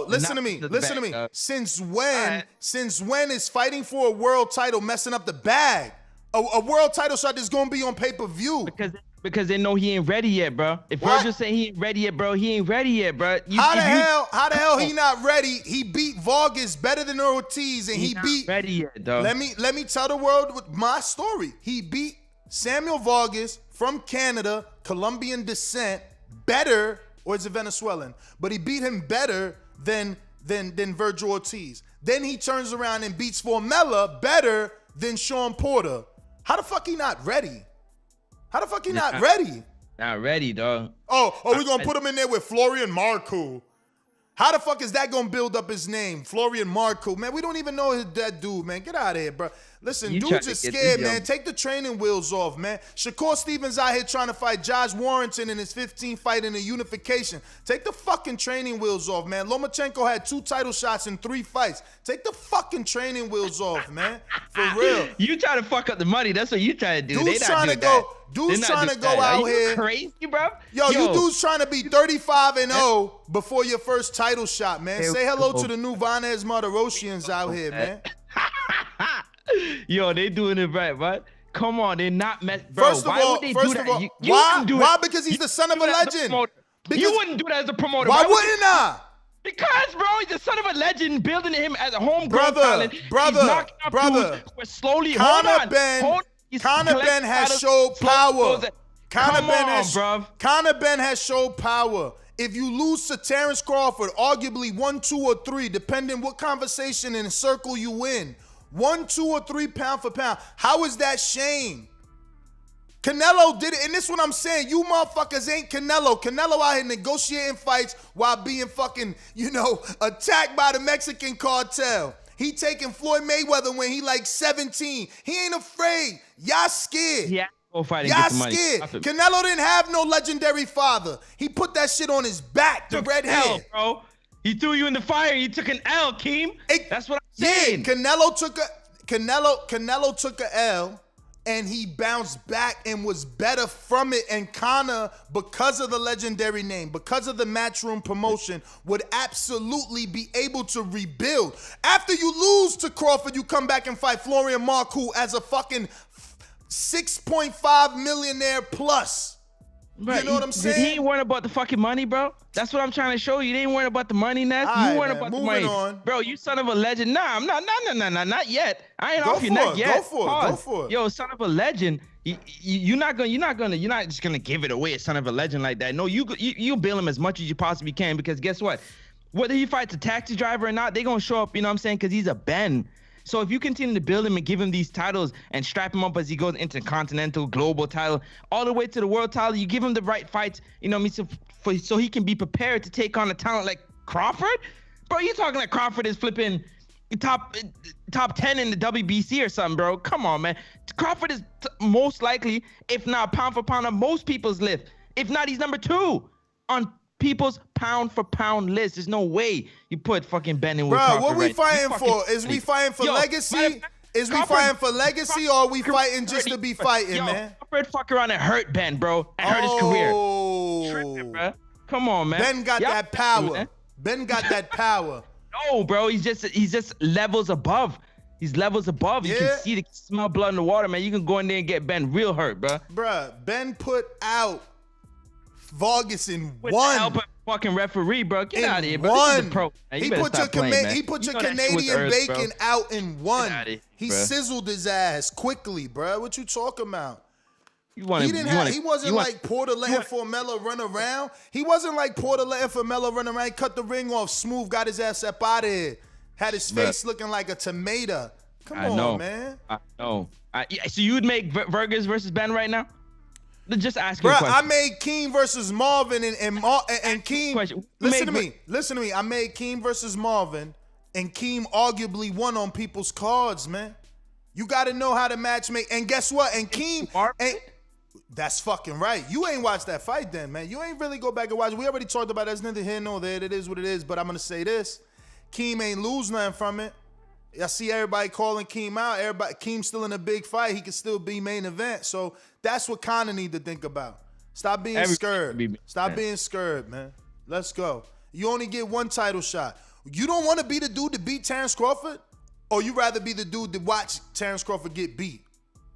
Listen to me. Since when is fighting for a world title messing up the bag? A world title shot is gonna be on pay-per-view. Because they know he ain't ready yet, bro. If Virgil's saying he ain't ready yet, bro, he ain't ready yet, bro. How the hell he not ready? He beat Vargas better than Ortiz, and he beat. Not ready yet, though. Let me tell the world my story. He beat Samuel Vargas from Canada, Colombian descent, better, or is it Venezuelan? But he beat him better than Virgil Ortiz. Then he turns around and beats Formella better than Sean Porter. How the fuck he not ready? How the fuck he not ready? Not ready, dog. Oh, we gonna put him in there with Florian Marcoux. How the fuck is that gonna build up his name? Florian Marcoux. Man, we don't even know that dude, man. Get out of here, bro. Listen, dude's just scared, man. Take the training wheels off, man. Shakur Stevens out here trying to fight Josh Warrington in his 15th fight in a unification. Take the fucking training wheels off, man. Lomachenko had 2 title shots in 3 fights. Take the fucking training wheels off, man. For real. You try to fuck up the money. That's what you trying to do. Dude's trying to go. Dude's trying to go out here. Crazy, bro. Yo, you dudes trying to be 35-0 before your first title shot, man. Say hello to the new Vanez Martiroshians out here, man. Yo, they doing it right, right? Come on, they're not bro. Why would they do that? Why? Because he's the son of a legend. You wouldn't do that as a promoter. Why wouldn't I? Because, bro, he's the son of a legend, building him as a homegrown talent. Brother. Slowly, Conor Ben has showed power. Conor Ben has showed power. If you lose to Terence Crawford, arguably 1, 2, or 3, depending what conversation and circle you win, 1, 2, or 3 pound for pound, how is that shame? Canelo did it, and this is what I'm saying. You motherfuckers ain't Canelo. Canelo out here negotiating fights while being fucking, attacked by the Mexican cartel. He taking Floyd Mayweather when he like 17. He ain't afraid. Y'all scared. Yeah. Go fight and Y'all get the money. scared. Canelo didn't have no legendary father. He put that shit on his back, the red hair. Bro. He threw you in the fire. You took an L, Keem. That's what I'm saying. Yeah, Canelo took a L, and he bounced back and was better from it. And Conor, because of the legendary name, because of the Matchroom promotion, would absolutely be able to rebuild. After you lose to Crawford, you come back and fight Florian Marcoux as a fucking 6.5 millionaire plus. Right. You know what I'm saying? He ain't worried about the fucking money, bro. That's what I'm trying to show you. They ain't worried about the money, Ness. You worried about the money. On. Bro, you son of a legend. Nah, I'm not yet. I ain't off your neck yet. Go for it. Yo, son of a legend. You're not just gonna give it away, son of a legend like that. No, you bill him as much as you possibly can, because guess what? Whether he fights a taxi driver or not, they gonna show up, you know what I'm saying? Because he's a Ben. So if you continue to build him and give him these titles and strap him up as he goes intercontinental, global title, all the way to the world title, you give him the right fights, you know what I mean, so he can be prepared to take on a talent like Crawford? Bro, you talking like Crawford is flipping top 10 in the WBC or something, bro. Come on, man. Crawford is most likely, if not pound for pound, on most people's list. If not, he's number 2 on people's pound for pound list. There's no way you put fucking Ben in with Bro, Crawford. what we right? fighting for? Is we fighting for legacy? Is we fighting for legacy, or are we fighting just to be fighting, man? Crawford fuck around and hurt Ben, bro, and hurt his career. Tripping, bro. Come on, man. Ben got that power. Man. Ben got that power. No, bro, he's just levels above. He's levels above. You can see smell blood in the water, man. You can go in there and get Ben real hurt, bro. Bruh, Ben put out Vargas in With one. the help of fucking referee, bro. Get out of here, bro. One. This is a pro. Man, He put your Canadian bacon out in one. He sizzled his ass quickly, bro. What you talking about? He wasn't like Porter letting Formella run around. He wasn't like Porter letting Formella run around. He cut the ring off smooth, got his ass up out of here. Had his face looking like a tomato. Come on, man. I know. So you would make Vargas versus Ben right now? Just ask you a Bruh, question. I made Keem versus Marvin and Keem. Listen to me. I made Keem versus Marvin, and Keem arguably won on people's cards, man. You got to know how to match make. And guess what? And Keem, that's fucking right. You ain't watched that fight then, man. You ain't really go back and watch. We already talked about it. There's neither here nor there. It is what it is. But I'm gonna say this: Keem ain't lose nothing from it. I see everybody calling Keem out. Keem's still in a big fight. He can still be main event. So that's what Conor need to think about. Stop being scared. Stop being scared, man. Let's go. You only get one title shot. You don't want to be the dude to beat Terence Crawford? Or you rather be the dude to watch Terence Crawford get beat?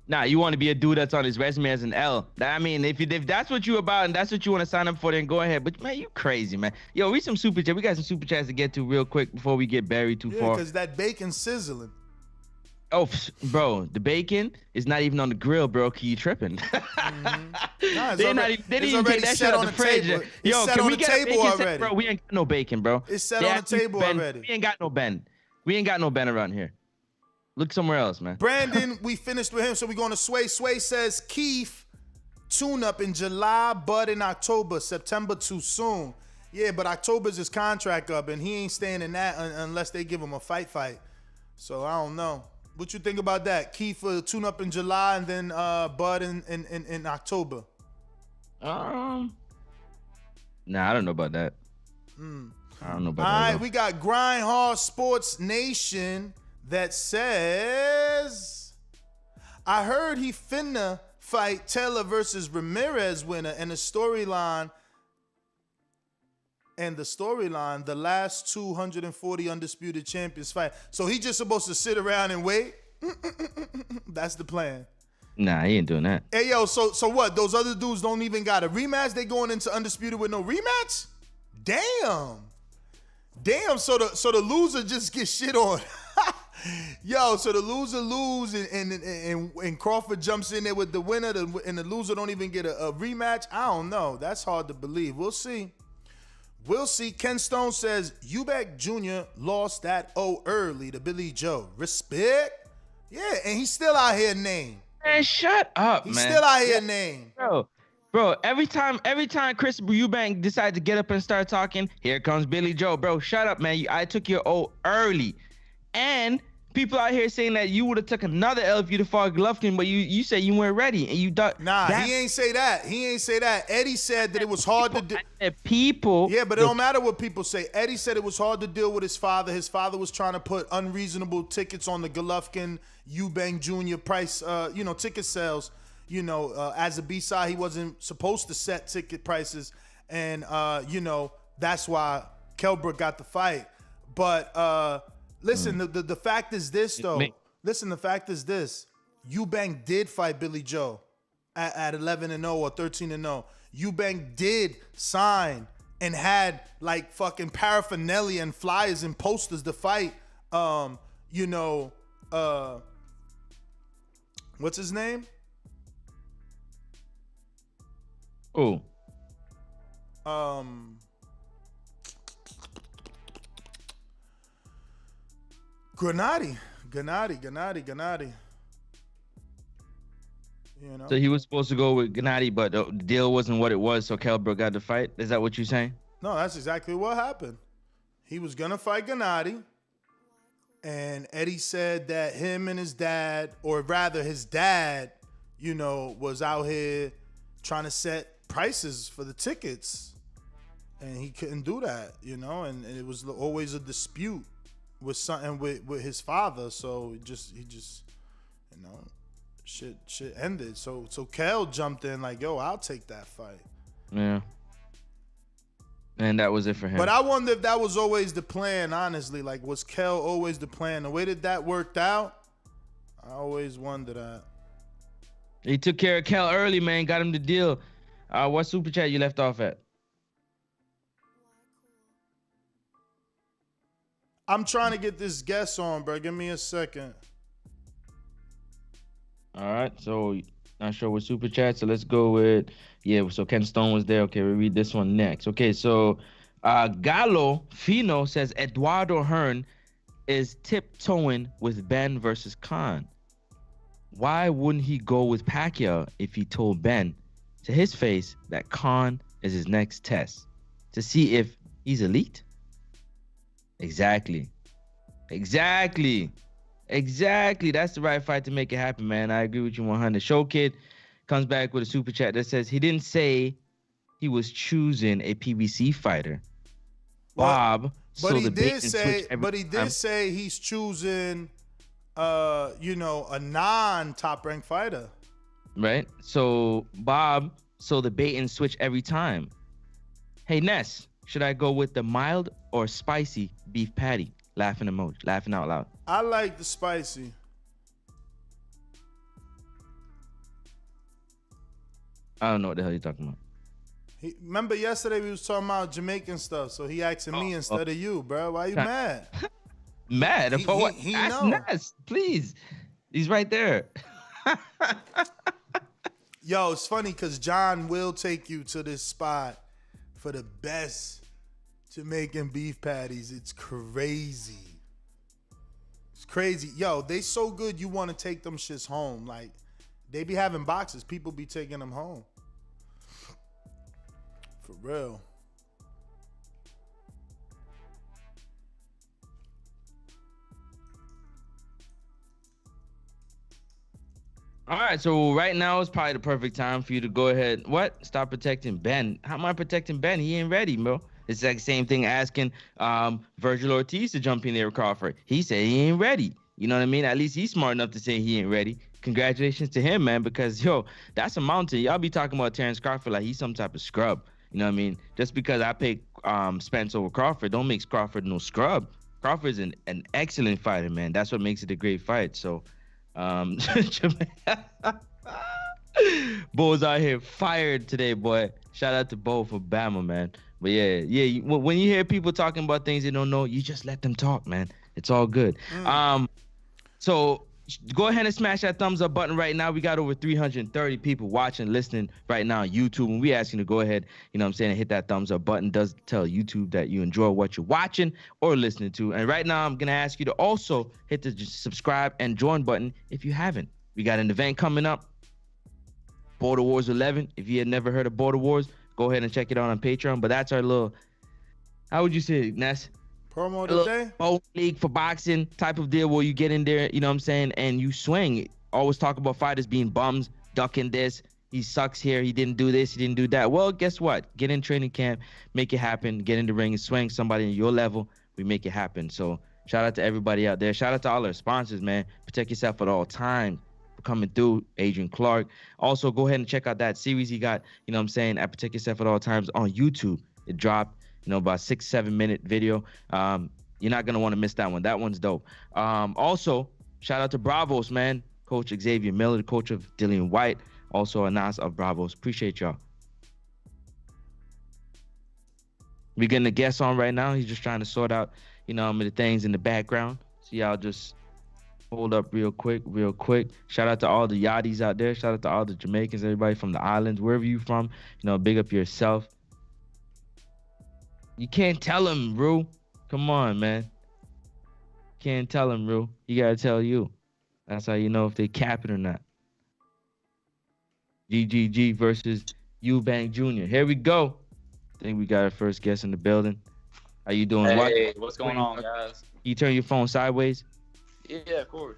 Nah, you want to be a dude that's on his resume as an L. I mean, if that's what you about and that's what you want to sign up for, then go ahead. But man, you crazy, man. Yo, read some super chat. We got some super chats to get to real quick before we get buried too far. Because that bacon's sizzling. Oh, bro, the bacon is not even on the grill, bro. You tripping? Nah, they didn't even take that shit out the fridge. Table. Yo, can we get a bacon already? set, bro, we ain't got no bacon, bro. It's set on the table already. We ain't got no Ben. We ain't got no Ben around here. Look somewhere else, man. Brandon, we finished with him, so we're going to Sway. Sway says, Keith, tune-up in July, Bud in October. September too soon. Yeah, but October's his contract up, and he ain't staying in that unless they give him a fight. So I don't know. What you think about that? Keith, tune-up in July, and then Bud in October. Nah, I don't know about that. I don't know about that. All right, we got Grind Hard Sports Nation that says, I heard he finna fight Taylor versus Ramirez winner, and the storyline, the last 240 undisputed champions fight. So he just supposed to sit around and wait? That's the plan. Nah, he ain't doing that. Hey, yo, so what? Those other dudes don't even got a rematch? They going into undisputed with no rematch? Damn, so the loser just gets shit on. Yo, so the loser lose and Crawford jumps in there with the winner and the loser don't even get a rematch? I don't know. That's hard to believe. We'll see. Ken Stone says, Eubank Jr. lost that early to Billy Joe. Respect? Yeah, and he's still out here named. Man, shut up, He's man. still out here named. Bro, every time Chris Eubank decides to get up and start talking, here comes Billy Joe. Bro, shut up, man. I took your early. And people out here saying that you would have took another L if you'd have fought Golovkin, but you said you weren't ready and you done. Nah, he ain't say that. Eddie said that it was hard to do. People. Yeah, but it don't matter what people say. Eddie said it was hard to deal with his father. His father was trying to put unreasonable tickets on the Golovkin Eubank Jr. price, ticket sales. As a B-side, he wasn't supposed to set ticket prices. And, that's why Kelbrook got the fight. But, listen, the fact is this, though. Listen, the fact is this. Eubank did fight Billy Joe at 11-0 or 13-0. Eubank did sign and had, like, fucking paraphernalia and flyers and posters to fight, what's his name? Oh. Gennady. So he was supposed to go with Gennady, but the deal wasn't what it was, so Kelbrook got the fight? Is that what you're saying? No, that's exactly what happened. He was going to fight Gennady, and Eddie said that him and his dad, or rather his dad, was out here trying to set prices for the tickets. and he couldn't do that, you know, and it was always a dispute with something with his father. So he just, you know, shit ended. So Kel jumped in like, yo, I'll take that fight. Yeah. And that was it for him. But I wonder if that was always the plan, honestly. Like, was Kel always the plan? The way that worked out, I always wonder that. He took care of Kel early, man. Got him the deal. What super chat you left off at? I'm trying to get this guest on, bro. Give me a second. All right. So, not sure what super chat. So, let's go with, so Ken Stone was there. Okay, we read this one next. Okay, so Gallo Fino says Eduardo Hearn is tiptoeing with Ben versus Khan. Why wouldn't he go with Pacquiao if he told Ben to his face that Khan is his next test to see if he's elite? Exactly. That's the right fight to make it happen, man. I agree with you 100. Show Kid comes back with a super chat that says he didn't say he was choosing a PBC fighter. Bob. But he did say he's choosing a non-top ranked fighter. Right? So Bob, so the bait and switch every time. Hey Ness, should I go with the mild or spicy beef patty? Laughing emoji, laughing out loud. I like the spicy. I don't know what the hell you're talking about. Remember yesterday we was talking about Jamaican stuff, so he asking me instead of you, bro. Why you mad? Mad? For what? Ask Ness, please. He's right there. Yo, it's funny because John will take you to this spot for the best Jamaican beef patties. It's crazy. It's crazy. Yo, they so good you want to take them shits home. Like, they be having boxes. People be taking them home. For real. All right, so right now is probably the perfect time for you to go ahead. What? Stop protecting Ben. How am I protecting Ben? He ain't ready, bro. It's like the same thing asking Virgil Ortiz to jump in there with Crawford. He said he ain't ready. You know what I mean? At least he's smart enough to say he ain't ready. Congratulations to him, man, because, that's a mountain. Y'all be talking about Terence Crawford like he's some type of scrub. You know what I mean? Just because I picked Spence over Crawford don't make Crawford no scrub. Crawford's an excellent fighter, man. That's what makes it a great fight. So, Bo's out here fired today, boy. Shout out to Bo for Bama, man. But yeah. When you hear people talking about things they don't know, you just let them talk, man. It's all good. So go ahead and smash that thumbs up button right now. We got over 330 people watching, listening right now on YouTube. And we ask you to go ahead, and hit that thumbs up button. Does tell YouTube that you enjoy what you're watching or listening to. And right now, I'm going to ask you to also hit the subscribe and join button if you haven't. We got an event coming up, Border Wars 11. If you had never heard of Border Wars, go ahead and check it out on Patreon. But that's our little, how would you say it, Ness? Promo today? League for boxing type of deal where you get in there, and you swing. Always talk about fighters being bums, ducking this. He sucks here. He didn't do this. He didn't do that. Well, guess what? Get in training camp, make it happen. Get in the ring and swing somebody in your level. We make it happen. So shout out to everybody out there. Shout out to all our sponsors, man. Protect yourself at all times. Coming through, Adrian Clark. Also, go ahead and check out that series he got, at Protect Yourself at All Times on YouTube. It dropped, about 6-7 minute video. You're not going to want to miss that one. That one's dope. Also, shout out to Bravos, man. Coach Xavier Miller, the coach of Dillian White. Also, Anas of Bravos. Appreciate y'all. We're getting a guest on right now. He's just trying to sort out, the things in the background. So y'all just hold up real quick. Shout out to all the Yachties out there. Shout out to all the Jamaicans, everybody from the islands, wherever you from. Big up yourself. You can't tell him, Rue. Come on, man. Can't tell him, Rue. You gotta tell you. That's how you know if they cap it or not. GGG versus Eubank Jr. Here we go. I think we got our first guest in the building. How you doing? Hey, what's going on, guys? You turn your phone sideways? Yeah, of course.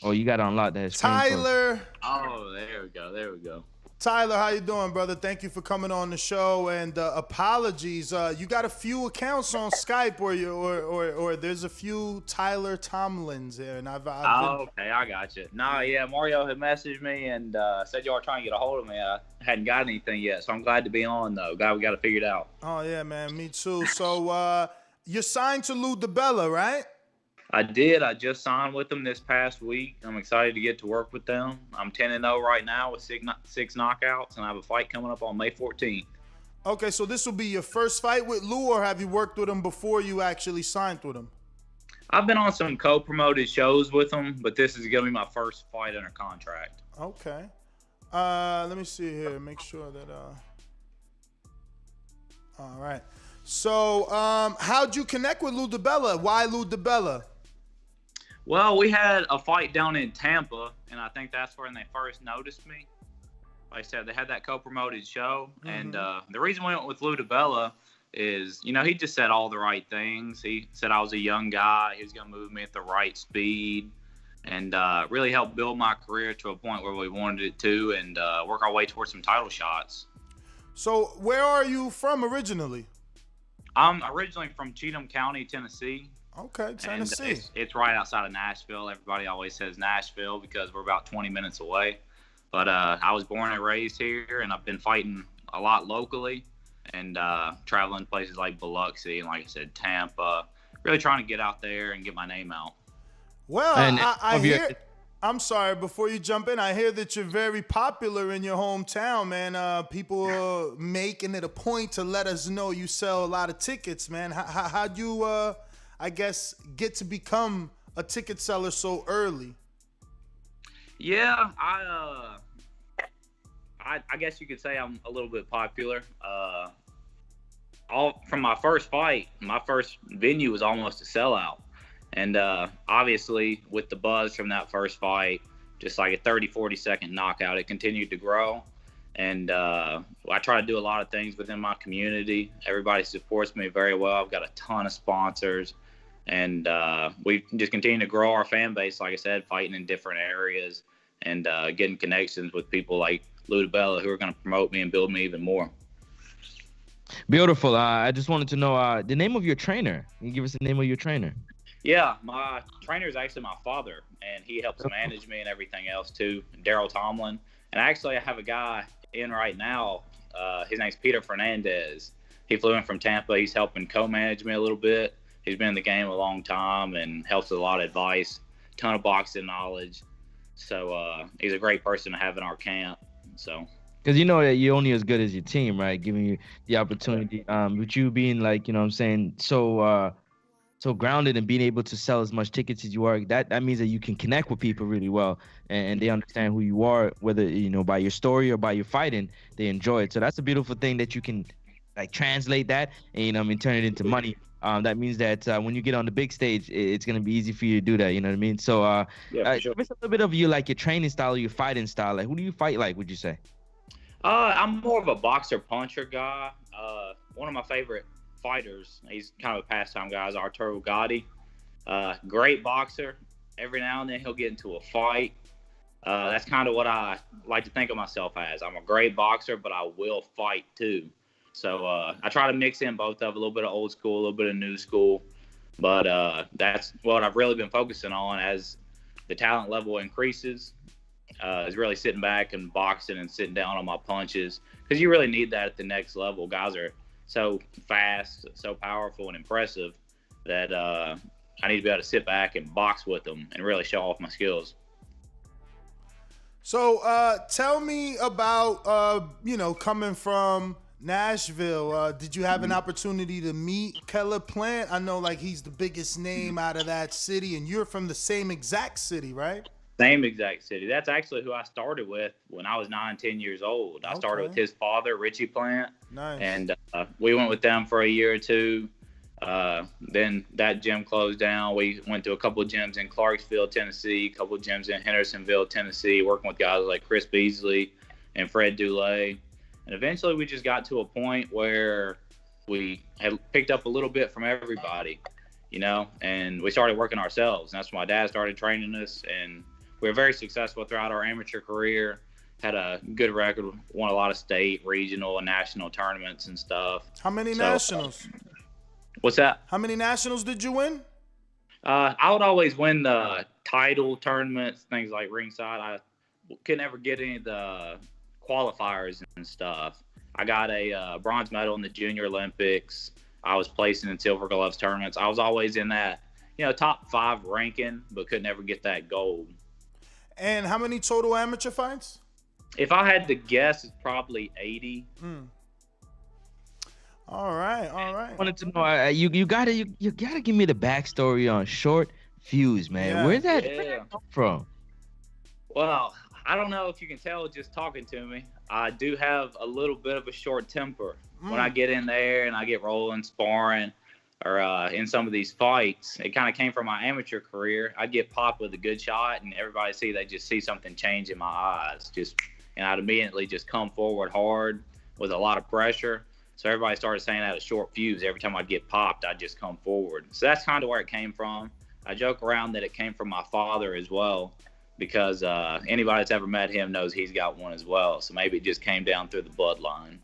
Oh, you got to unlock that screen. Tyler. Oh, there we go. Tyler, how you doing, brother? Thank you for coming on the show, and apologies. You got a few accounts on Skype, or there's a few Tyler Tomlins there, and I've been... Okay, I got you. No, yeah, Mario had messaged me and said y'all were trying to get a hold of me. I hadn't got anything yet, so I'm glad to be on, though. Glad we got it figured out. Oh, yeah, man, me too. So you're signed to Lou DiBella, right? I did. I just signed with them this past week. I'm excited to get to work with them. I'm 10-0 right now with six knockouts, and I have a fight coming up on May 14th. Okay, so this will be your first fight with Lou, or have you worked with him before you actually signed with him? I've been on some co-promoted shows with him, but this is going to be my first fight under contract. Okay. Let me see here. Make sure that... All right. So how'd you connect with Lou DiBella? Why Lou DiBella? Well, we had a fight down in Tampa, and I think that's when they first noticed me. Like I said, they had that co-promoted show, and the reason we went with Lou DiBella is, you know, he just said all the right things. He said I was a young guy. He was going to move me at the right speed, and really help build my career to a point where we wanted it to, and work our way towards some title shots. So where are you from originally? I'm originally from Cheatham County, Tennessee. Okay, Tennessee. It's right outside of Nashville. Everybody always says Nashville because we're about 20 minutes away. But I was born and raised here, and I've been fighting a lot locally and traveling places like Biloxi and, like I said, Tampa. Really trying to get out there and get my name out. Well, I hear... I'm sorry, before you jump in, I hear that you're very popular in your hometown, man. People are making it a point to let us know you sell a lot of tickets, man. How'd you, I guess, get to become a ticket seller so early? Yeah, I guess you could say I'm a little bit popular. All from my first fight, my first venue was almost a sellout. And obviously, with the buzz from that first fight, just like a 30, 40-second knockout, it continued to grow. And I try to do a lot of things within my community. Everybody supports me very well. I've got a ton of sponsors. And we just continue to grow our fan base, like I said, fighting in different areas and getting connections with people like Lou DiBella who are going to promote me and build me even more. Beautiful. I just wanted to know the name of your trainer. Can you give us the name of your trainer? Yeah, my trainer is actually my father, and he helps manage me and everything else too, Daryl Tomlin. And actually, I have a guy in right now. His name's Peter Fernandez. He flew in from Tampa. He's helping co-manage me a little bit. He's been in the game a long time and helps with a lot of advice, ton of boxing knowledge. So he's a great person to have in our camp. So. Because you know that you're only as good as your team, right? Giving you the opportunity. With you being like, you know what I'm saying, so grounded and being able to sell as much tickets as you are, that means that you can connect with people really well and they understand who you are, whether, you know, by your story or by your fighting, they enjoy it. So that's a beautiful thing that you can like translate that and, you know, I mean, turn it into money. That means that when you get on the big stage, it's going to be easy for you to do that. You know what I mean? So yeah, sure. Give us a little bit of you, like your training style, your fighting style. Like, who do you fight like, would you say? I'm more of a boxer puncher guy. One of my favorite fighters, he's kind of a pastime guy, is Arturo Gatti. Great boxer. Every now and then he'll get into a fight. That's kind of what I like to think of myself as. I'm a great boxer, but I will fight too. So I try to mix in both of a little bit of old school, a little bit of new school. But that's what I've really been focusing on as the talent level increases. Is really sitting back and boxing and sitting down on my punches, because you really need that at the next level. Guys are so fast, so powerful and impressive that I need to be able to sit back and box with them and really show off my skills. So tell me about, you know, coming from Nashville. Did you have an opportunity to meet Keller Plant? I know like he's the biggest name out of that city, and you're from the same exact city, right? Same exact city. That's actually who I started with when I was 9, 10 years old. I started with his father, Richie Plant. Nice. And we went with them for a year or two. Then that gym closed down. We went to a couple of gyms in Clarksville, Tennessee, a couple of gyms in Hendersonville, Tennessee, working with guys like Chris Beasley and Fred Dulé. And eventually we just got to a point where we had picked up a little bit from everybody, you know, and we started working ourselves. And that's when my dad started training us, and we were very successful throughout our amateur career. had a good record, won a lot of state, regional, and national tournaments and stuff. How many nationals? What's that? How many nationals did you win? I would always win the title tournaments, things like ringside. I could never get any of the qualifiers and stuff. I got a bronze medal in the Junior Olympics. I was placing in Silver Gloves tournaments. I was always in that, top 5 ranking, but could never get that gold. And how many total amateur fights? If I had to guess, it's probably 80. All right. I wanted to know, you gotta give me the backstory on Short Fuse, man. Yeah. Where'd that come from? Well, I don't know if you can tell just talking to me. I do have a little bit of a short temper. When I get in there and I get rolling, sparring, or in some of these fights, it kind of came from my amateur career. I'd get popped with a good shot, and everybody they just see something change in my eyes. And I'd immediately just come forward hard with a lot of pressure. So everybody started saying I had a short fuse. Every time I'd get popped, I'd just come forward. So that's kind of where it came from. I joke around that it came from my father as well, because anybody that's ever met him knows he's got one as well. So maybe it just came down through the bloodline.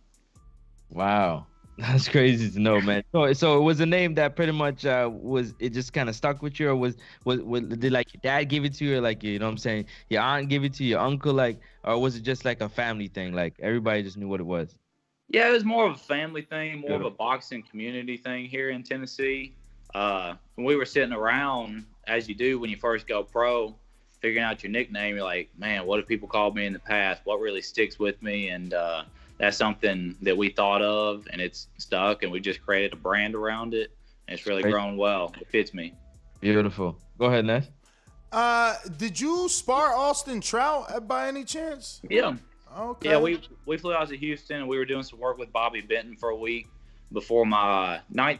Wow. That's crazy to know, man. So it was a name that pretty much it just kind of stuck with you, or was did like your dad give it to you, or like, you know what I'm saying, your aunt give it to you, your uncle, like, or was it just like a family thing, like everybody just knew what it was? Yeah, it was more of a family thing, more of a boxing community thing here in Tennessee. When we were sitting around, as you do when you first go pro, figuring out your nickname, you're like, man, what have people called me in the past? What really sticks with me? And that's something that we thought of, and it's stuck, and we just created a brand around it, and it's really grown well. It fits me. Beautiful. Go ahead, Ness. Did you spar Austin Trout by any chance? Yeah. Okay. Yeah, we flew out to Houston, and we were doing some work with Bobby Benton for a week before my 9th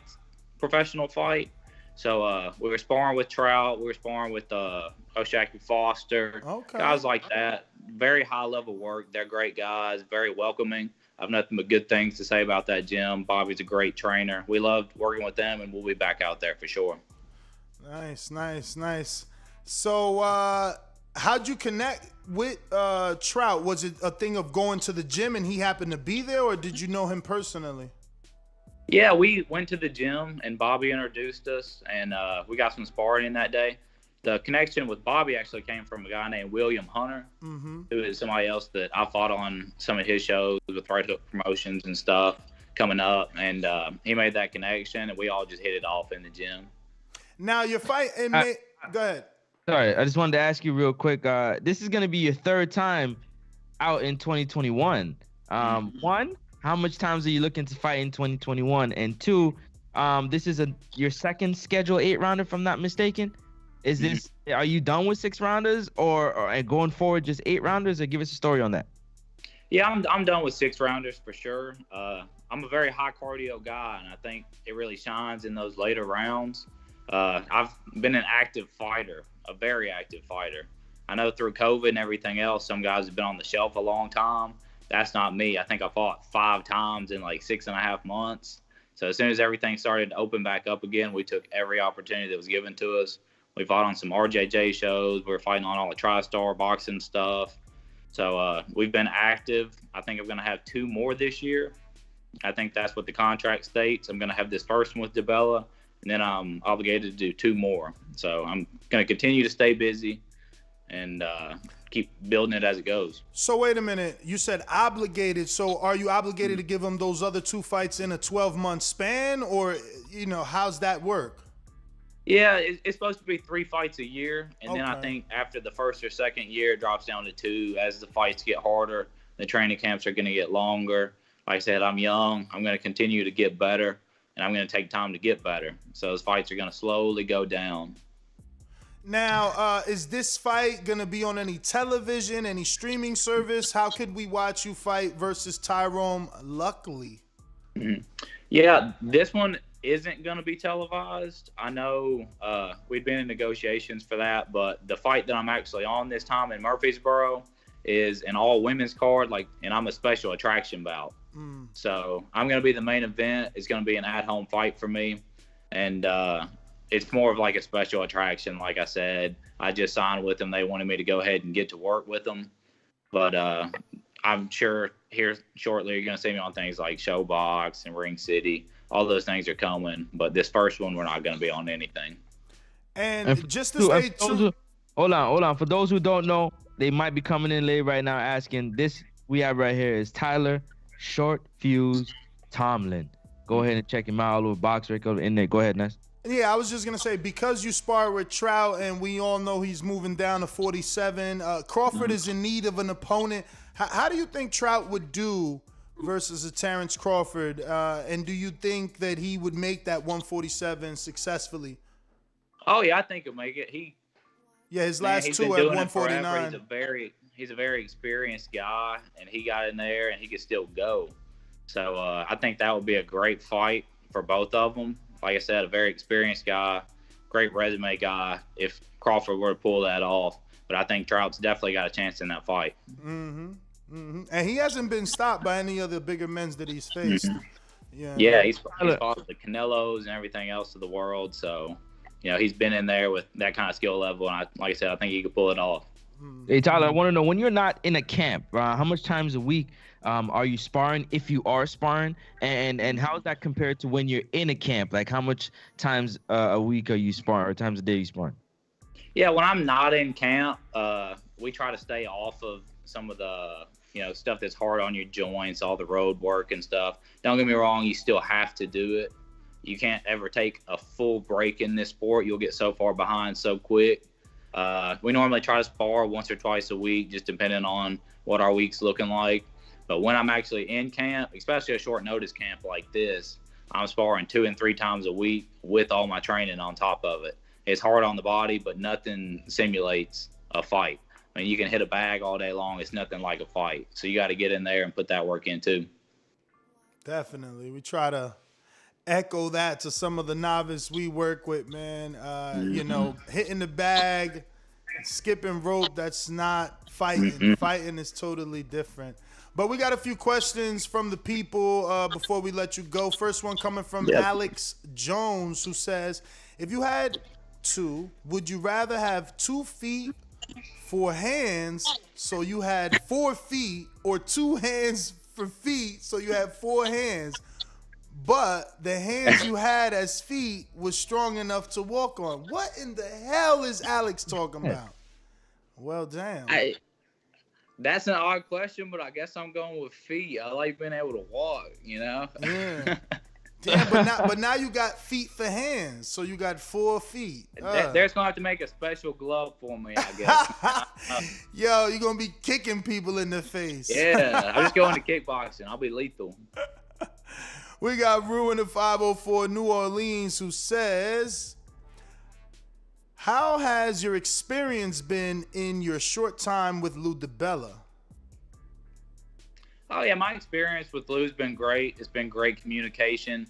professional fight. So we were sparring with Trout. We were sparring with Oshaki Foster. Guys like that. Very high-level work. They're great guys, very welcoming. I have nothing but good things to say about that gym. Bobby's a great trainer. We loved working with them, and we'll be back out there for sure. Nice. So how'd you connect with Trout? Was it a thing of going to the gym and he happened to be there, or did you know him personally? Yeah, we went to the gym, and Bobby introduced us, and we got some sparring in that day. The connection with Bobby actually came from a guy named William Hunter, who is somebody else that I fought on some of his shows with Right Hook Promotions and stuff coming up, and he made that connection, and we all just hit it off in the gym. Now, your fight, go ahead. Sorry, I just wanted to ask you real quick. This is going to be your 3rd time out in 2021. One, how much times are you looking to fight in 2021? And 2, this is your 2nd scheduled 8-rounder, if I'm not mistaken. Is this? Are you done with 6-rounders, or going forward just 8-rounders? Or give us a story on that. Yeah, I'm done with 6-rounders for sure. I'm a very high cardio guy, and I think it really shines in those later rounds. I've been an active fighter, a very active fighter. I know through COVID and everything else, some guys have been on the shelf a long time. That's not me. I think I fought 5 times in like 6.5 months. So as soon as everything started to open back up again, we took every opportunity that was given to us. We fought on some RJJ shows. We were fighting on all the TriStar boxing stuff. So we've been active. I think I'm going to have 2 more this year. I think that's what the contract states. I'm going to have this first one with DeBella, and then I'm obligated to do 2 more. So I'm going to continue to stay busy and keep building it as it goes. So wait a minute. You said obligated. So are you obligated to give them those other 2 fights in a 12-month span, or, how's that work? Yeah, it's supposed to be 3 fights a year, and then I think after the 1st or 2nd year, it drops down to 2. As the fights get harder, the training camps are going to get longer. Like I said, I'm young. I'm going to continue to get better, and I'm going to take time to get better. So those fights are going to slowly go down. Now, is this fight going to be on any television, any streaming service? How could we watch you fight versus Tyrone Luckley? Yeah, this one isn't going to be televised. I know we've been in negotiations for that, but the fight that I'm actually on this time in Murfreesboro is an all-women's card, and I'm a special attraction bout. So I'm going to be the main event. It's going to be an at-home fight for me, and it's more of like a special attraction. Like I said, I just signed with them. They wanted me to go ahead and get to work with them. But I'm sure here shortly you're going to see me on things like Showbox and Ring City. All those things are coming. But this first one, we're not going to be on anything. And just to stay true. Hold on. For those who don't know, they might be coming in late right now asking. This we have right here is Tyler Short Fuse Tomlin. Go ahead and check him out. A little box record in there. Go ahead, Ness. Yeah, I was just going to say, because you spar with Trout and we all know he's moving down to 47, Crawford is in need of an opponent. How do you think Trout would do versus a Terence Crawford? And do you think that he would make that 147 successfully? Oh, yeah, I think he'll make it. His last two at 149. He's a very experienced guy, and he got in there, and he could still go. So I think that would be a great fight for both of them. Like I said, a very experienced guy, great resume guy, if Crawford were to pull that off. But I think Trout's definitely got a chance in that fight. And he hasn't been stopped by any of the bigger men that he's faced. Yeah, he's fought the Canelos and everything else of the world. So, he's been in there with that kind of skill level. And like I said, I think he could pull it off. Hey, Tyler, I want to know, when you're not in a camp, how much times a week are you sparring, if you are sparring? And how is that compared to when you're in a camp? Like, how much times a week are you sparring, or times a day you sparring? Yeah, when I'm not in camp, we try to stay off of some of the, stuff that's hard on your joints, all the road work and stuff. Don't get me wrong, you still have to do it. You can't ever take a full break in this sport. You'll get so far behind so quick. We normally try to spar once or twice a week, just depending on what our week's looking like. But when I'm actually in camp, especially a short notice camp like this, I'm sparring 2 and 3 times a week with all my training on top of it. It's hard on the body, but nothing simulates a fight. I mean, you can hit a bag all day long. It's nothing like a fight. So you got to get in there and put that work in too. Definitely. We try to echo that to some of the novice we work with, man. Hitting the bag, skipping rope, that's not fighting. Fighting is totally different. But we got a few questions from the people before we let you go. First one coming from Alex Jones, who says, if you had to, would you rather have 2 feet, 4 hands, so you had 4 feet, or 2 hands for feet, so you had 4 hands, but the hands you had as feet was strong enough to walk on? What in the hell is Alex talking about? Well, damn. That's an odd question, but I guess I'm going with feet. I like being able to walk, Yeah. Damn, but now you got feet for hands, so you got 4 feet. There's gonna have to make a special glove for me, I guess. Yo, you're gonna be kicking people in the face. Yeah, I'm just going to kickboxing. I'll be lethal. We got Ruin of 504 New Orleans, who says, how has your experience been in your short time with Lou DiBella? Oh, yeah, my experience with Lou's been great. It's been great communication.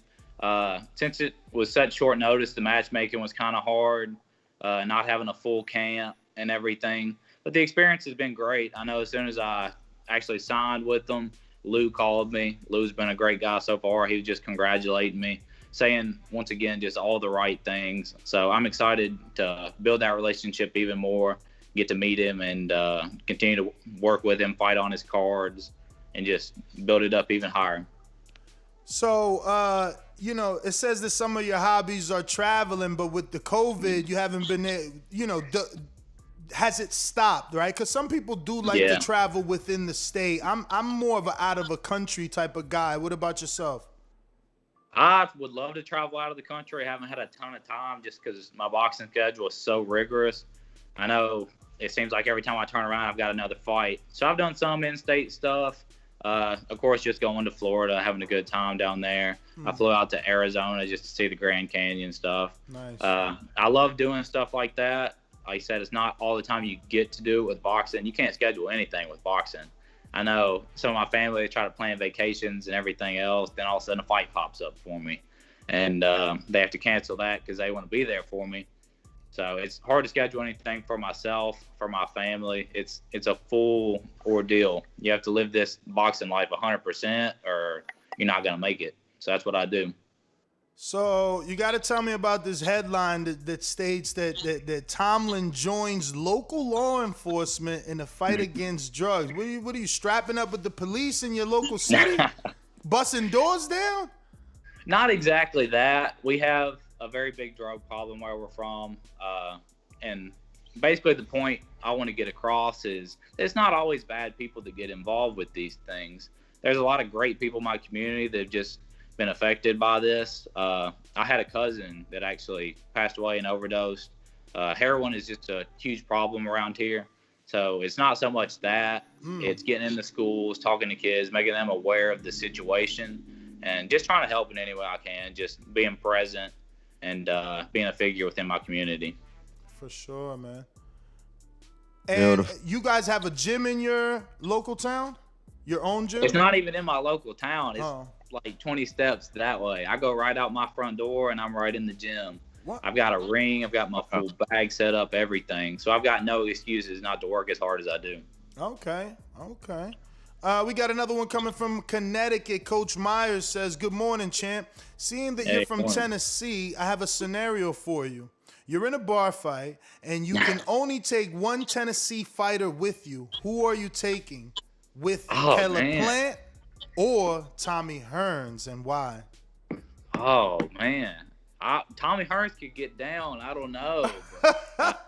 Since it was such short notice, the matchmaking was kind of hard, not having a full camp and everything. But the experience has been great. I know as soon as I actually signed with them, Lou called me. Lou's been a great guy so far. He was just congratulating me, saying, once again, just all the right things. So I'm excited to build that relationship even more, get to meet him and continue to work with him, fight on his cards, and just build it up even higher. So, it says that some of your hobbies are traveling, but with the COVID, you haven't been there, has it stopped, right? Because some people do like to travel within the state. I'm more of an out of a country type of guy. What about yourself? I would love to travel out of the country. I haven't had a ton of time just because my boxing schedule is so rigorous. I know it seems like every time I turn around, I've got another fight. So I've done some in-state stuff. Of course, just going to Florida, having a good time down there. I flew out to Arizona just to see the Grand Canyon stuff. Nice. I love doing stuff like that. Like I said, it's not all the time you get to do it with boxing. You can't schedule anything with boxing. I know some of my family, they try to plan vacations and everything else. Then all of a sudden a fight pops up for me. And they have to cancel that because they want to be there for me. So it's hard to schedule anything for myself, for my family. It's a full ordeal. You have to live this boxing life 100% or you're not going to make it. So that's what I do. So you got to tell me about this headline that states that Tomlin joins local law enforcement in a fight against drugs. What are you strapping up with the police in your local city? Busting doors down? Not exactly that. We have a very big drug problem where we're from. And basically the point I want to get across is it's not always bad people that get involved with these things. There's a lot of great people in my community that have just been affected by this. I had a cousin that actually passed away and overdosed. Heroin is just a huge problem around here. So it's not so much that. It's getting into schools, talking to kids, making them aware of the situation, and just trying to help in any way I can, just being present and being a figure within my community. For sure, man. And you guys have a gym in your local town? Your own gym? It's not even in my local town. It's like 20 steps that way. I go right out my front door and I'm right in the gym. What? I've got a ring. I've got my full bag set up, everything. So I've got no excuses not to work as hard as I do. Okay. We got another one coming from Connecticut. Coach Myers says, good morning, champ. Seeing that you're from Tennessee, I have a scenario for you. You're in a bar fight, and you can only take one Tennessee fighter with you. Who are you taking? With Caleb Plant or Tommy Hearns, and why? Oh, man. Tommy Hearns could get down. I don't know.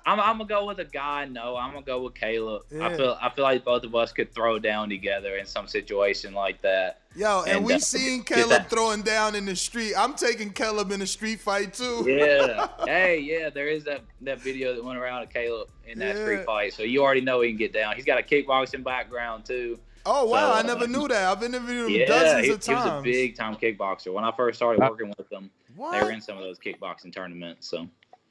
I'm gonna go with a guy. No, I'm gonna go with Caleb. Yeah. I feel like both of us could throw down together in some situation like that. Yo, and we seen Caleb throwing down in the street. I'm taking Caleb in a street fight too. Yeah. Hey, yeah, there is that video that went around of Caleb in that street fight. So you already know he can get down. He's got a kickboxing background too. Oh, wow. So, I never knew that. I've interviewed him dozens of times. He was a big-time kickboxer. When I first started working with him, they were in some of those kickboxing tournaments. So.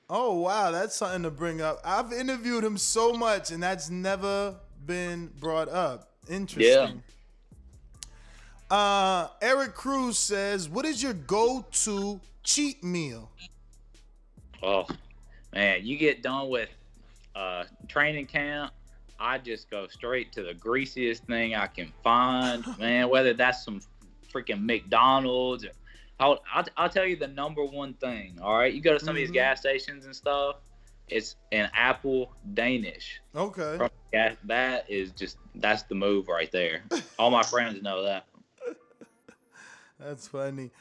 Oh, wow. That's something to bring up. I've interviewed him so much, and that's never been brought up. Interesting. Yeah. Eric Cruz says, what is your go-to cheat meal? Oh, man. You get done with training camp, I just go straight to the greasiest thing I can find, man, whether that's some freaking McDonald's. I'll tell you the number one thing, all right? You go to some of these gas stations and stuff, it's an apple Danish. Okay. That's the move right there. All my friends know that. That's funny.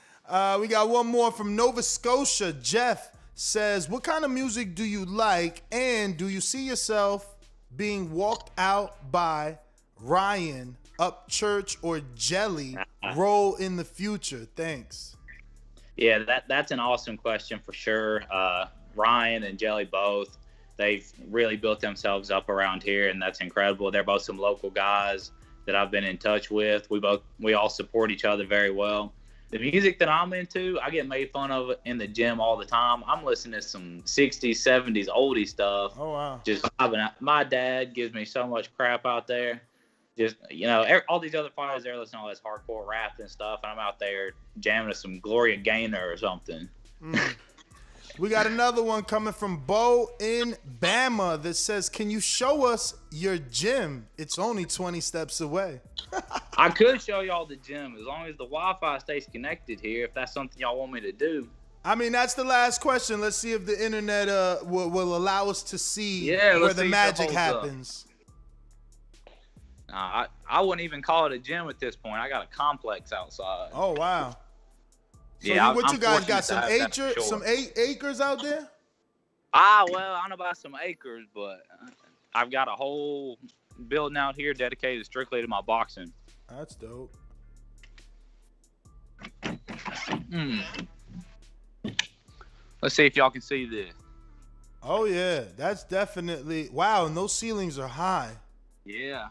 We got one more from Nova Scotia. Jeff says, what kind of music do you like, and do you see yourself being walked out by Ryan, Upchurch, or Jelly role in the future? Thanks. Yeah, that's an awesome question for sure. Ryan and Jelly both, they've really built themselves up around here, and that's incredible. They're both some local guys that I've been in touch with. We all support each other very well. The music that I'm into, I get made fun of in the gym all the time. I'm listening to some 60s, 70s, oldie stuff. Oh, wow. Just vibing out. My dad gives me so much crap out there. Just, all these other fighters, they're listening to all this hardcore rap and stuff, and I'm out there jamming to some Gloria Gaynor or something. We got another one coming from Bo in Bama that says, can you show us your gym? It's only 20 steps away. I could show y'all the gym as long as the Wi-Fi stays connected here, if that's something y'all want me to do. I mean, that's the last question. Let's see if the internet will allow us to see where the magic happens. I wouldn't even call it a gym at this point. I got a complex outside. Oh, wow. So yeah, you guys got some acres out there? Well, I don't know about some acres, but I've got a whole building out here dedicated strictly to my boxing. That's dope. Let's see if y'all can see this. Oh, yeah. That's definitely... Wow, and those ceilings are high. Yeah.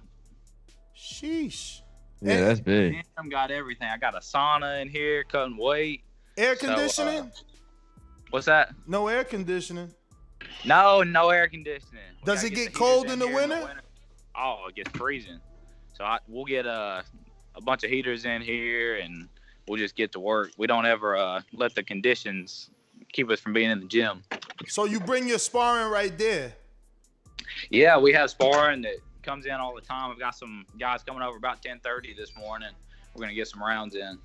Sheesh. Yeah, that's big. I've got everything. I got a sauna in here, cutting weight. Air conditioning? What's that? No air conditioning. No air conditioning. Does it get cold in the winter? Oh, it gets freezing. So we'll get a bunch of heaters in here, and we'll just get to work. We don't ever let the conditions keep us from being in the gym. So you bring your sparring right there? Yeah, we have sparring that comes in all the time. We've got some guys coming over about 10:30 this morning. We're gonna get some rounds in.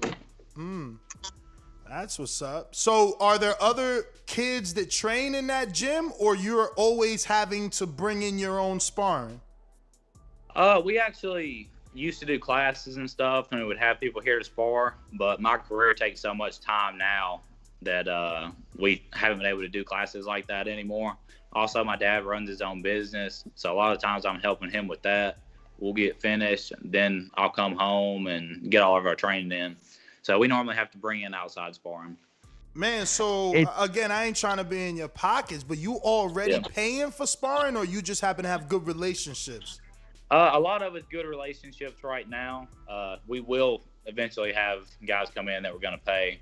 That's what's up. So are there other kids that train in that gym, or you're always having to bring in your own sparring? We actually used to do classes and stuff, and we would have people here to spar, but my career takes so much time now that we haven't been able to do classes like that anymore. Also, my dad runs his own business, so a lot of times I'm helping him with that. We'll get finished, then I'll come home and get all of our training in. So we normally have to bring in outside sparring. Man, so again, I ain't trying to be in your pockets, but you already paying for sparring, or you just happen to have good relationships? A lot of it's good relationships right now. We will eventually have guys come in that we're going to pay.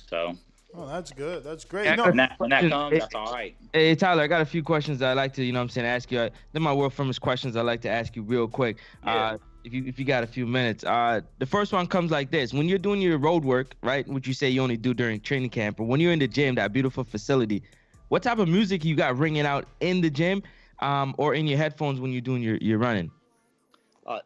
So. Oh, that's good. That's great. Yeah, No, when that comes, that's all right. Hey, Tyler, I got a few questions that I'd like to, ask you. They're my world famous questions I'd like to ask you real quick. Yeah. If you got a few minutes. The first one comes like this. When you're doing your road work, right, which you say you only do during training camp, or when you're in the gym, that beautiful facility, what type of music you got ringing out in the gym or in your headphones when you're doing your running?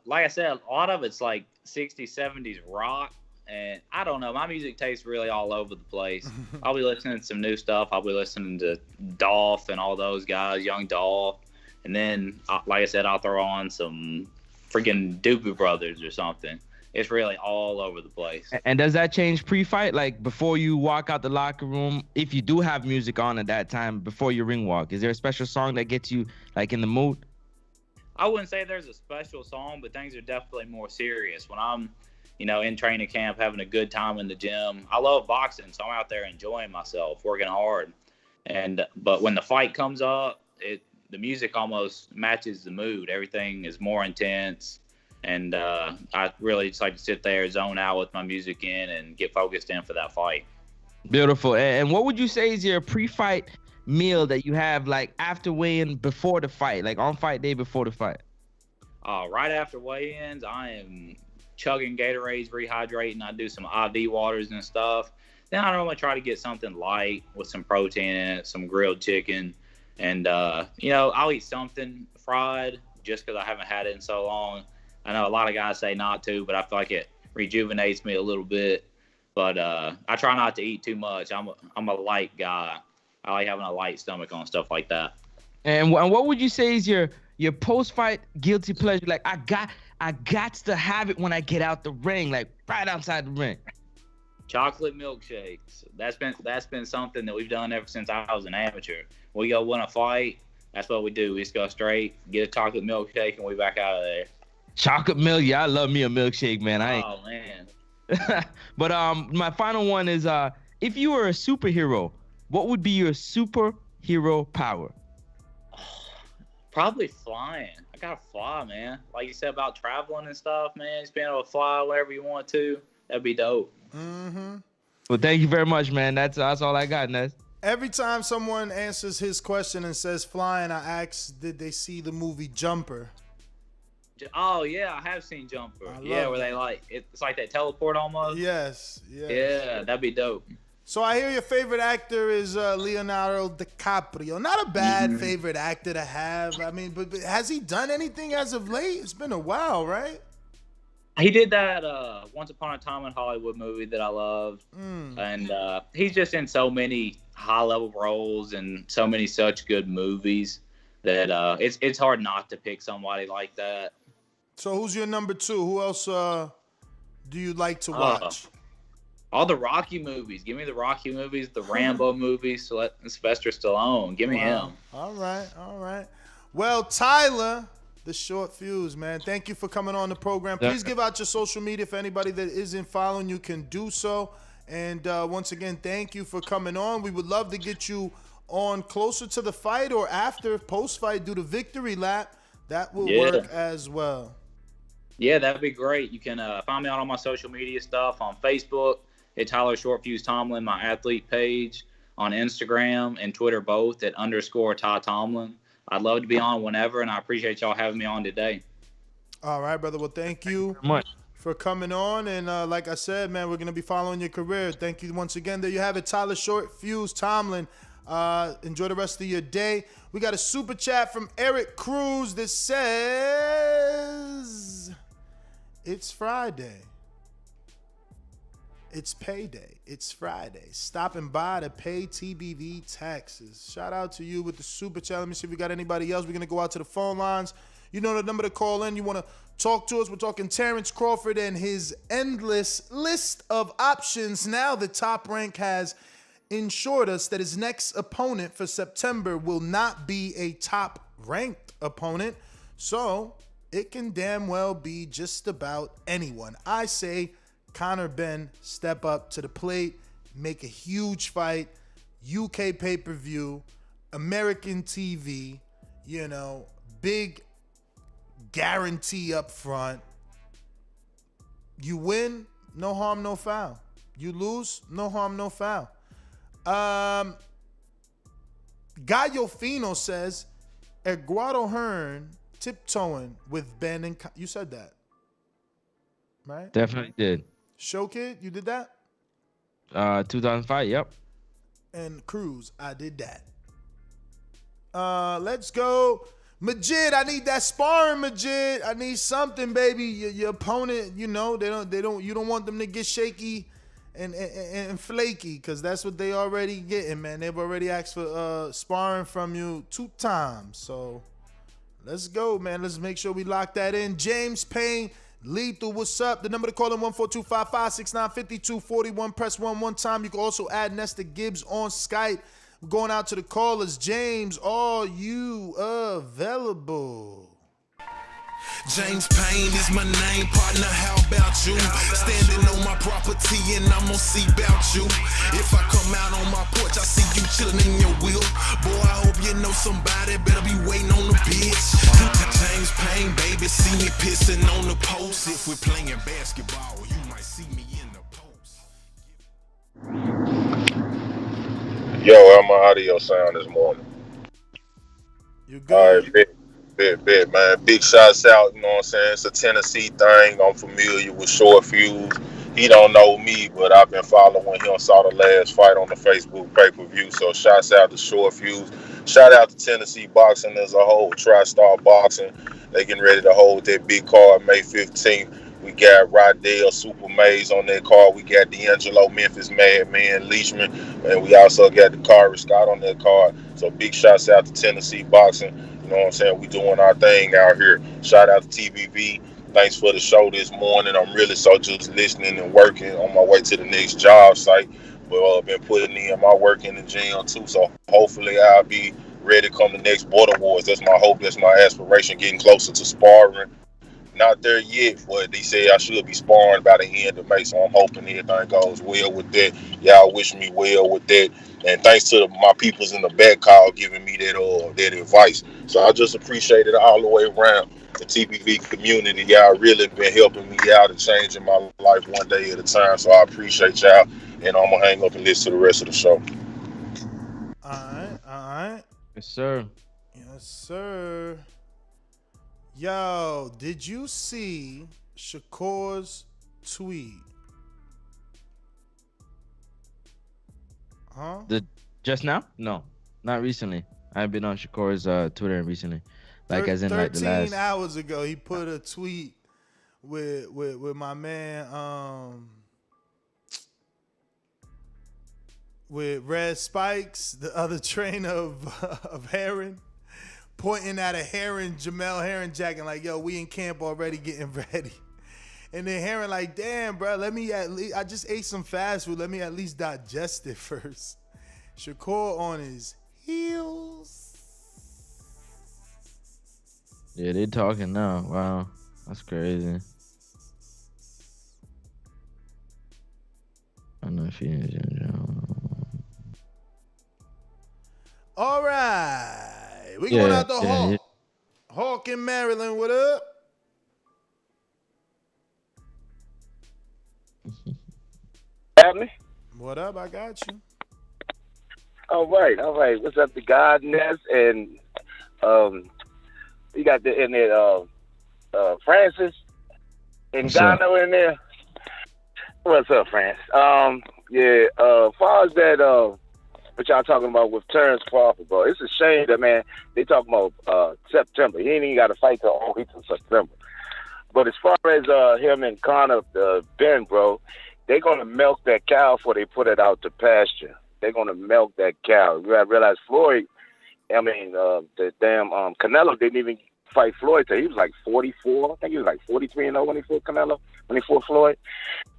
Like I said, a lot of it's like 60s, 70s rock. And I don't know, my music tastes really all over the place. I'll be listening to some new stuff. I'll be listening to Dolph and all those guys, Young Dolph. And then, like I said, I'll throw on some freaking Doobie Brothers or something. It's really all over the place. And does that change pre-fight? Like before you walk out the locker room, if you do have music on at that time before your ring walk, is there a special song that gets you like in the mood? I wouldn't say there's a special song, but things are definitely more serious. When I'm in training camp, having a good time in the gym. I love boxing, so I'm out there enjoying myself, working hard. But when the fight comes up, the music almost matches the mood. Everything is more intense, and I really just like to sit there, zone out with my music in, and get focused in for that fight. Beautiful. And what would you say is your pre-fight meal that you have, like after weigh-in, before the fight, like on fight day before the fight? Right after weigh-ins, I am chugging Gatorades, rehydrating. I do some IV waters and stuff. Then I normally try to get something light with some protein in it, some grilled chicken. And, I'll eat something fried just because I haven't had it in so long. I know a lot of guys say not to, but I feel like it rejuvenates me a little bit. But I try not to eat too much. I'm a light guy. I like having a light stomach on stuff like that. And what would you say is your post-fight guilty pleasure? Like, I got to have it when I get out the ring, like right outside the ring. Chocolate milkshakes. That's been something that we've done ever since I was an amateur. We go win a fight. That's what we do. We just go straight, get a chocolate milkshake, and we back out of there. Chocolate milk, yeah, I love me a milkshake, man. Oh man. But my final one is, if you were a superhero, what would be your superhero power? Probably flying. I gotta fly, man. Like you said about traveling and stuff, man. Just being able to fly wherever you want to. That'd be dope. Mm-hmm. Well, thank you very much, man. That's all I got, Ness. Every time someone answers his question and says flying, I ask, did they see the movie Jumper? Oh yeah, I have seen Jumper. Yeah, where they it's like that teleport almost. Yes. Yeah, that'd be dope. So I hear your favorite actor is Leonardo DiCaprio. Not a bad favorite actor to have. I mean, but has he done anything as of late? It's been a while, right? He did that Once Upon a Time in Hollywood movie that I loved. And he's just in so many high-level roles and so many such good movies that it's hard not to pick somebody like that. So who's your number two? Who else do you like to watch? All the Rocky movies. Give me the Rocky movies, the Rambo movies, Sylvester Stallone. Give me him. All right. Well, Tyler, the short fuse, man. Thank you for coming on the program. Please give out your social media for anybody that isn't following you can do so. And once again, thank you for coming on. We would love to get you on closer to the fight or after, post-fight, do the victory lap. That will work as well. Yeah, that'd be great. You can find me on all my social media stuff on Facebook at Tyler Short Fuse Tomlin, my athlete page, on Instagram and Twitter both at _Ty Tomlin. I'd love to be on whenever, and I appreciate y'all having me on today. All right, brother. Well, thank you for coming on. And like I said, man, we're going to be following your career. Thank you once again. There you have it, Tyler Short Fuse Tomlin. Enjoy the rest of your day. We got a super chat from Eric Cruz that says it's Friday. It's payday. It's Friday. Stopping by to pay TBV taxes. Shout out to you with the super chat. Let me see if we got anybody else. We're going to go out to the phone lines. You know the number to call in. You want to talk to us. We're talking Terence Crawford and his endless list of options. Now the Top Rank has ensured us that his next opponent for September will not be a top-ranked opponent. So it can damn well be just about anyone. I say Conor Benn step up to the plate, make a huge fight, UK pay-per-view, American TV, you know, big guarantee up front. You win, no harm, no foul. You lose, no harm, no foul. Gallo Fino says, Eduardo Hearn tiptoeing with Ben and... You said that, right? Definitely did. Show Kid, you did that? 2005, yep. And Cruz, I did that. Let's go. Majid, I need that sparring, Majid. I need something, baby. Your opponent, you know, you don't want them to get shaky and flaky, because that's what they already getting, man. They've already asked for sparring from you 2 times. So let's go, man. Let's make sure we lock that in. James Payne, Lethal, what's up? The number to call in 14255695241. Press 1 time. You can also add Nesta Gibbs on Skype. We're going out to the callers. James, are you available? James Payne is my name, partner, how about you? Standing on my property and I'm gonna see about you. If I come out on my porch, I see you chilling in your wheel. Boy, I hope you know somebody better be waiting on the bitch. James Payne, baby, see me pissing on the post. If we're playing basketball, you might see me in the post. Yo, how my audio sound this morning? You good? All right, bet, man. Big shots out, you know what I'm saying? It's a Tennessee thing. I'm familiar with Short Fuse. He don't know me, but I've been following him. Saw the last fight on the Facebook pay-per-view. So shouts out to Short Fuse. Shout out to Tennessee boxing as a whole. TriStar Boxing. They getting ready to hold that big card May 15th. We got Rydell Super Maze on that card. We got D'Angelo Memphis Madman Leachman. And we also got the Kari Scott on that card. So big shouts out to Tennessee boxing. You know what I'm saying? We doing our thing out here. Shout out to TBV. Thanks for the show this morning. I'm really just listening and working on my way to the next job site. But I've been putting in my work in the gym too. So hopefully I'll be ready to come to next Border Wars. That's my hope. That's my aspiration. Getting closer to sparring. Not there yet, but they say I should be sparring by the end of May. So I'm hoping everything goes well with that. Y'all wish me well with that. And thanks to my peoples in the back call giving me that advice. So I just appreciate it all the way around. The TBV community, y'all really been helping me out and changing my life one day at a time. So I appreciate y'all. And I'm going to hang up and listen to the rest of the show. All right. Yes, sir. Yes, sir. Yo, did you see Shakur's tweet? Huh? Just now? No, not recently. I've been on Shakur's Twitter recently. Like as in 13 like the last hours ago, he put a tweet with my man with Red Spikes, the other trainer of Heron, pointing at a Heron, Jamel Heron jacket, like, yo, we in camp already getting ready. And then Heron like, damn, bro, I just ate some fast food. Let me at least digest it first. Shakur on his heels. Yeah, they talking now. Wow, that's crazy. I don't know if he is. All right, we going out the Hawk. Hawk in Maryland, what up? Have me? What up? I got you. All right. What's up, the God Ness? And you got in there Francis and Gano in there. What's up, Francis? As far as that what y'all talking about with Terence Crawford, bro, it's a shame that, man, they talking about September. He ain't even got to fight till September. But as far as him and Conor Benn, bro, they're gonna milk that cow before they put it out to pasture. They're gonna milk that cow. You gotta realize Floyd. I mean, the damn Canelo didn't even fight Floyd till he was like 44. I think he was like 43-0 when he fought Canelo. When he fought Floyd,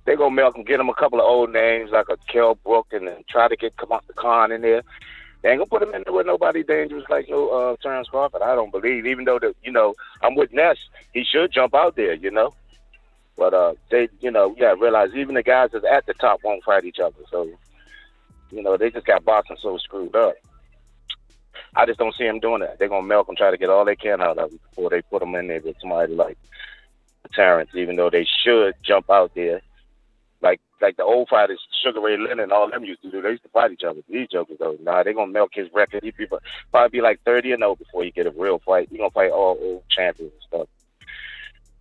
they gonna milk him, get him a couple of old names like a Kell Brook, and then try to get Khan in there. They ain't gonna put him in there with nobody dangerous like no Terence Crawford. I don't believe. Even though I'm with Ness, he should jump out there. But they, realize even the guys that's at the top won't fight each other. So, they just got boxing so screwed up. I just don't see them doing that. They're gonna milk and try to get all they can out of him before they put him in there with somebody like Terence. Even though they should jump out there, like the old fighters, Sugar Ray Leonard and all them used to do. They used to fight each other. These jokers though, they're gonna milk his record. He probably be like 30-0 before he get a real fight. He gonna fight all old champions and stuff.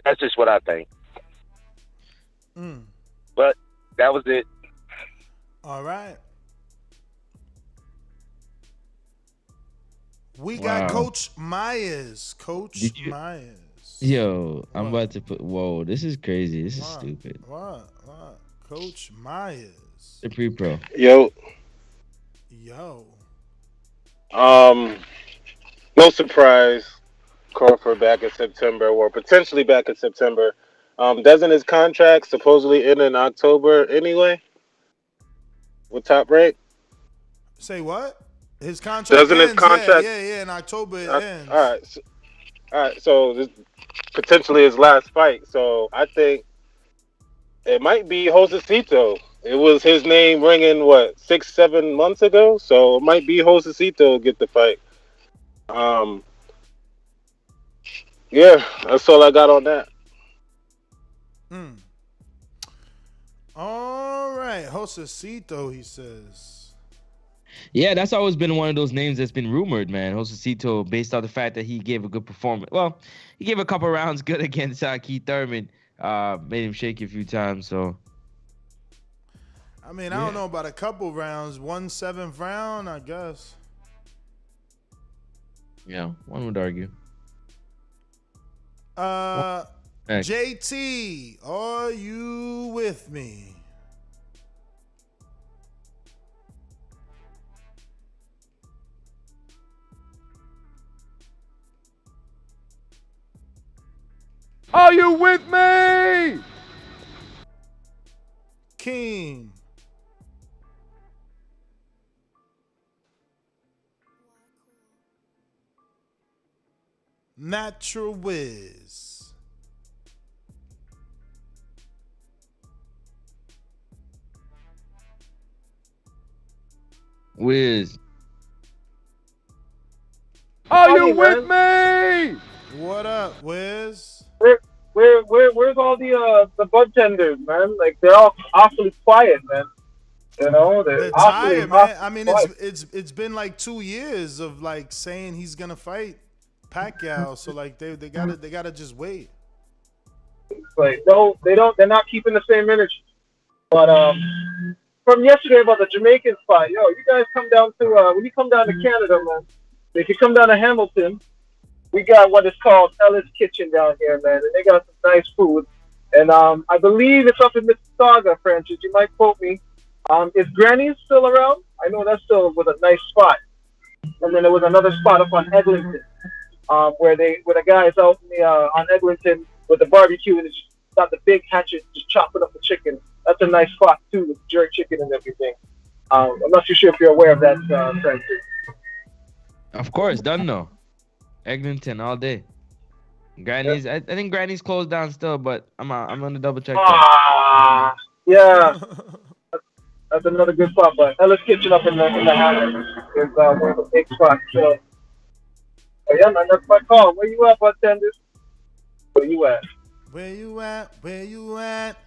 That's just what I think. But that was it. All right. We got Coach Myers. Myers. Yo, I'm about to put. Whoa, this is crazy. This is stupid. What? Coach Myers. The pre-pro. Yo. No surprise. Crawford back in September, or potentially back in September. Doesn't his contract supposedly end in October anyway? With Top Rank? Say what? His contract doesn't ends. His contract? Yeah. In October it ends. All right. So this potentially his last fight. So I think it might be Josecito. It was his name ringing 6-7 months ago. So it might be Josecito get the fight. Yeah, that's all I got on that. All right, Josecito, he says. Yeah, that's always been one of those names that's been rumored, man. Josecito, based on the fact that he gave a good performance. Well, he gave a couple rounds good against Keith Thurman. Made him shake a few times. So, I mean, I don't know about a couple rounds. 1/7 round, I guess. Yeah, one would argue. JT, are you with me? Are you with me? King. Natural Wiz. Wiz. Are you with me? What up, Wiz? Where's all the bartenders, man? Like they're all awfully quiet, man. They're tired, man. I mean, it's been like 2 years of like saying he's gonna fight Pacquiao, so like they gotta just wait. Like they're not keeping the same energy. But from yesterday about the Jamaican fight, you guys come down to when you come down to Canada, man. If you come down to Hamilton, we got what is called Ella's Kitchen down here, man, and they got some nice food. And I believe it's up in Mississauga, Francis. You might quote me. Is Granny's still around? I know that still was a nice spot. And then there was another spot up on Eglinton, where the guy is out on Eglinton with the barbecue and it's got the big hatchet just chopping up the chicken. That's a nice spot too, with jerk chicken and everything. I'm not too sure if you're aware of that, Francis. Of course, done though. Eglinton all day. Granny's, I think Granny's closed down still, but I'm gonna double check. Yeah, that's another good spot. But Ella's Kitchen up in the Hamlet is one of the big spots. So, yeah, man, that's my call. Where you at, bartenders? Where you at? Where you at? Where you at?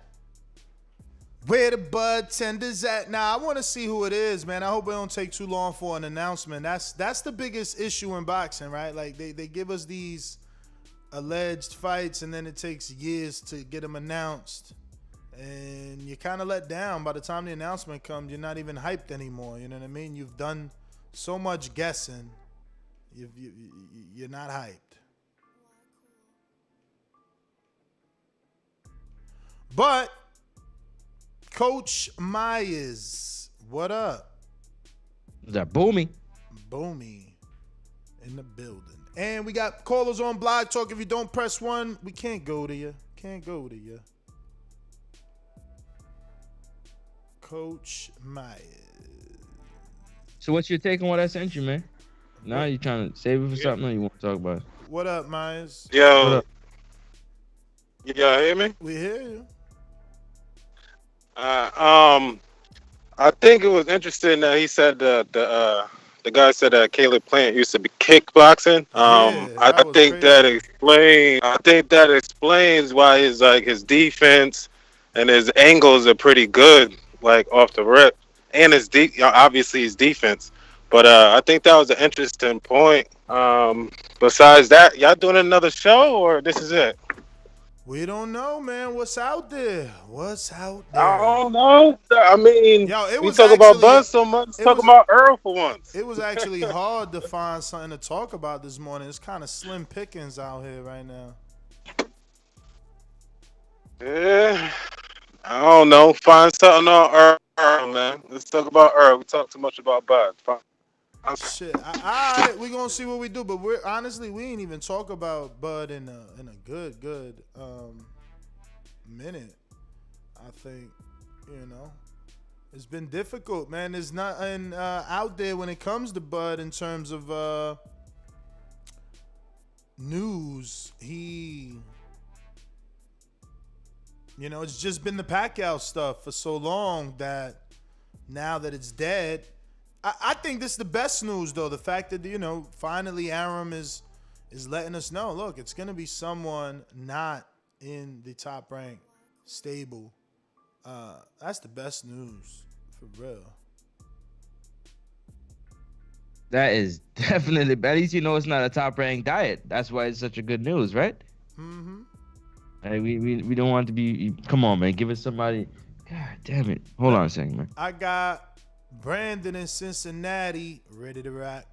Where the bartenders at? Now, I want to see who it is, man. I hope it don't take too long for an announcement. That's the biggest issue in boxing, right? Like, they give us these alleged fights, and then it takes years to get them announced. And you're kind of let down. By the time the announcement comes, you're not even hyped anymore. You know what I mean? You've done so much guessing. You're not hyped. But Coach Myers, what up? Is that Boomy? Boomy in the building. And we got callers on Blog Talk. If you don't press 1, we can't go to you. Can't go to you. Coach Myers. So what's your take on what I sent you, man? Now you trying to save it for something or you want to talk about it? What up, Myers? Yo. Y'all hear me? We hear you. I think it was interesting that he said the guy said that Caleb Plant used to be kickboxing. I think that explains why his defense and his angles are pretty good, like off the rip, and obviously his defense. But I think that was an interesting point. Besides that, y'all doing another show or this is it? We don't know, man. What's out there? What's out there? I don't know. I mean, it we was talk about Buzz so much. Let's talk about Earl for once. It was actually hard to find something to talk about this morning. It's kind of slim pickings out here right now. Yeah, I don't know. Find something on Earl, man. Let's talk about Earl. We talk too much about Buzz. Shit. All right, we're gonna see what we do, but we ain't even talk about Bud in a good minute. I think, it's been difficult, man. There's nothing out there when it comes to Bud in terms of news. It's just been the Pacquiao stuff for so long that now that it's dead. I think this is the best news, though. The fact that, finally Arum is letting us know, look, it's going to be someone not in the top rank stable. That's the best news, for real. That is definitely, at least it's not a top ranked diet. That's why it's such a good news, right? Mm-hmm. Hey, we don't want to be, come on, man, give us somebody. God damn it. Hold on a second, man. I got Brandon in Cincinnati, ready to rock.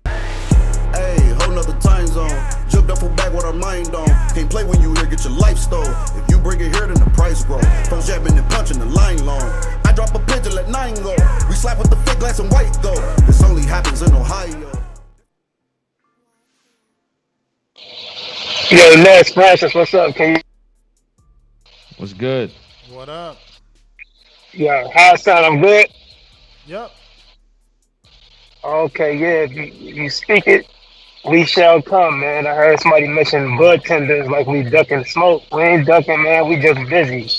Hey, whole nother time zone. Jumped up for back with our mind on. Can't play when you here, get your life stole. If you bring it here, then the price grow. Folks jabbing and punching the line long. I drop a pitch and let 9 go. We slap with the fake glass and white go. This only happens in Ohio. Yo, Ness, Francis, what's up? What's good? What up? Yeah, how it sound? I'm good? Yep. Okay, yeah, if you speak it, we shall come, man. I heard somebody mention bud tenders like we ducking smoke. We ain't ducking, man. We just busy.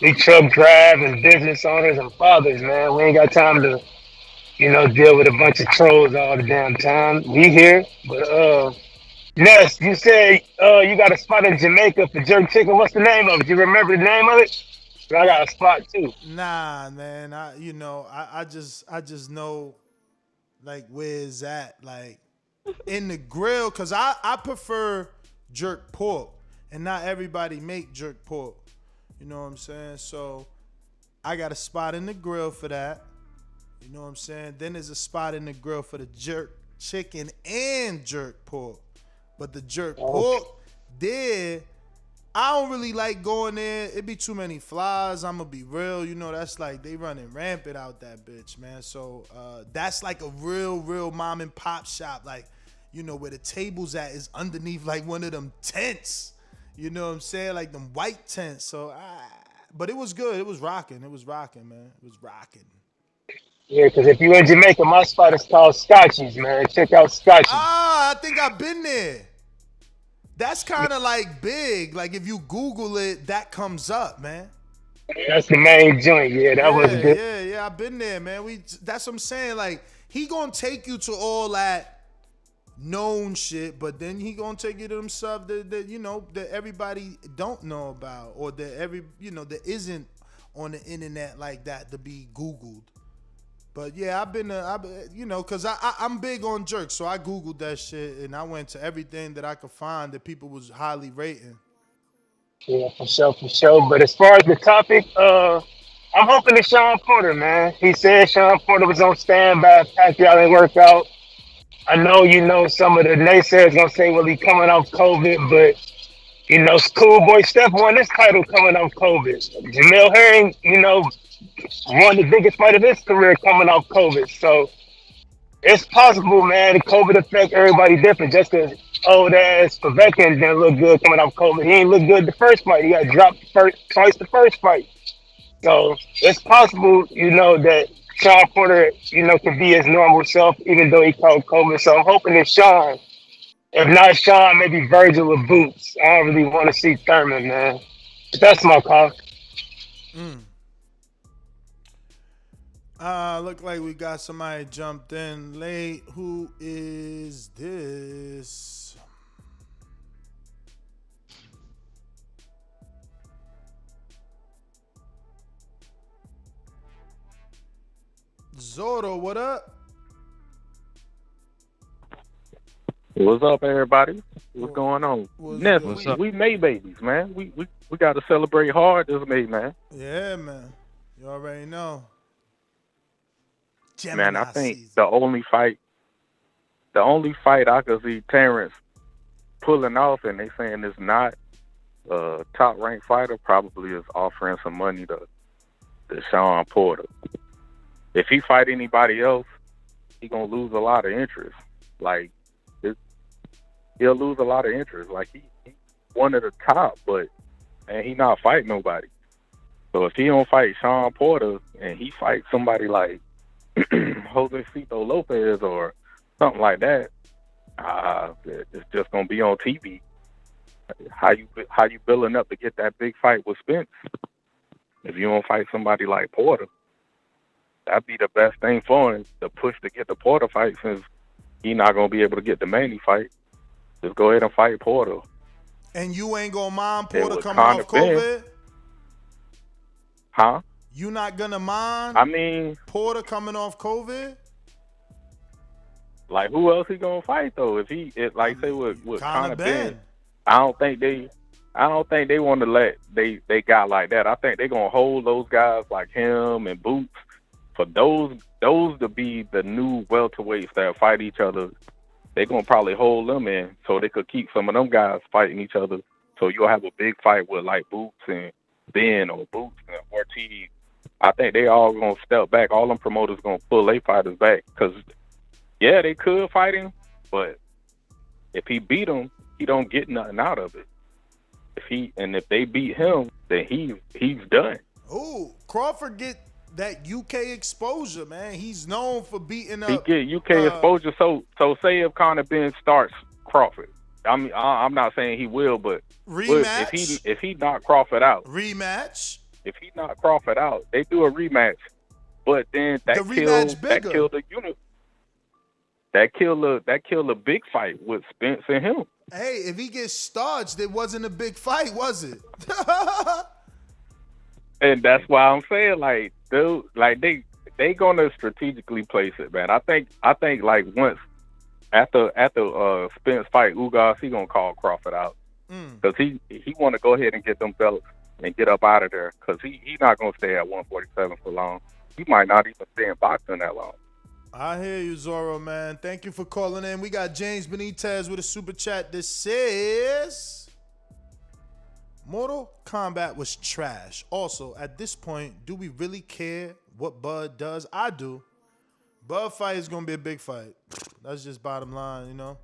We truck drive and business owners and fathers, man. We ain't got time to, deal with a bunch of trolls all the damn time. We here, but Ness, you said you got a spot in Jamaica for jerk chicken. What's the name of it? You remember the name of it? I got a spot too. Nah, man. I just know like where it's at, like in the grill, cause I prefer jerk pork, and not everybody make jerk pork. You know what I'm saying? So I got a spot in the grill for that. You know what I'm saying? Then there's a spot in the grill for the jerk chicken and jerk pork. But the jerk pork there, I don't really like going there. It be too many flies. I'm going to be real. That's like they running rampant out that bitch, man. So that's like a real mom and pop shop. Like, where the tables at is underneath like one of them tents. You know what I'm saying? Like them white tents. So, but it was good. It was rocking. It was rocking, man. It was rocking. Yeah, because if you in Jamaica, my spot is called Scotchies, man. Check out Scotchies. I think I've been there. That's kind of like big. Like if you Google it, that comes up, man. That's the main joint. Yeah, that was good. Yeah. I've been there, man. That's what I'm saying. Like he gonna take you to all that known shit, but then he gonna take you to them stuff that everybody don't know about, or that that isn't on the internet like that to be Googled. But yeah, I've been, cause I'm big on jerk, so I Googled that shit and I went to everything that I could find that people was highly rating. Yeah, for sure. But as far as the topic, I'm hoping to Sean Porter, man. He said Sean Porter was on standby. Pacquiao didn't work out. I know some of the naysayers gonna say, well, he coming off COVID, but Schoolboy Steph won this title coming off COVID. Jamil Herring, won the biggest fight of his career coming off COVID. So it's possible, man. The COVID affect everybody different. Just because old ass Povetkin didn't look good coming off COVID, he ain't look good the first fight. He got dropped twice the first fight. So it's possible, that Sean Porter, could be his normal self, even though he caught COVID. So I'm hoping that Sean, if not Sean, maybe Virgil or Boots. I don't really want to see Thurman, man. But that's my call. Look like we got somebody jumped in late. Who is this? Zoro, what up? What's up, everybody? What's going on? What's up? We May babies, man. We got to celebrate hard this May, man. Yeah, man. You already know. Man, I think the only fight I could see Terence pulling off, and they saying it's not a top-ranked fighter, probably is offering some money to Sean Porter. If he fight anybody else, he gonna lose a lot of interest. Like, he'll lose a lot of interest. Like, he one of the top, but he not fighting nobody. So if he don't fight Sean Porter and he fights somebody like Josecito Lopez or something like that, it's just gonna be on TV. How you building up to get that big fight with Spence? If you don't fight somebody like Porter, that'd be the best thing for him to push to get the Porter fight, since he not gonna be able to get the Manny fight. Just go ahead and fight Porter. And you ain't gonna mind Porter coming off COVID? Huh? You not gonna mind? I mean, Porter coming off COVID? Like, who else he gonna fight though? If say with Conor Ben, I don't think they want to let they got like that. I think they gonna hold those guys like him and Boots for those to be the new welterweights that fight each other. They gonna probably hold them in so they could keep some of them guys fighting each other. So you'll have a big fight with like Boots and Ben or Boots and Ortiz. I think they all gonna step back. All them promoters gonna pull their fighters back, because yeah, they could fight him, but if he beat him, he don't get nothing out of it. If they beat him, then he's done. Ooh, Crawford get that UK exposure, man. He's known for beating up. He get UK exposure. So say if Conor Ben starts Crawford, I mean, I'm not saying he will, but rematch. If he knock Crawford out, rematch. If he knock Crawford out, they do a rematch. But then that killed the unit. That killed a big fight with Spence and him. Hey, if he gets starched, it wasn't a big fight, was it? And that's why I'm saying, like, dude, like they gonna strategically place it, man. I think like once after Spence fight Ugas, he gonna call Crawford out, because he want to go ahead and get them belts and get up out of there, because he not gonna stay at 147 for long. He might not even stay in boxing that long. I hear you, Zorro, man. Thank you for calling in. We got James Benitez with a super chat that says, Mortal Kombat was trash. Also, at this point, do we really care what Bud does? I do. Bud fight is going to be a big fight. That's just bottom line, you know?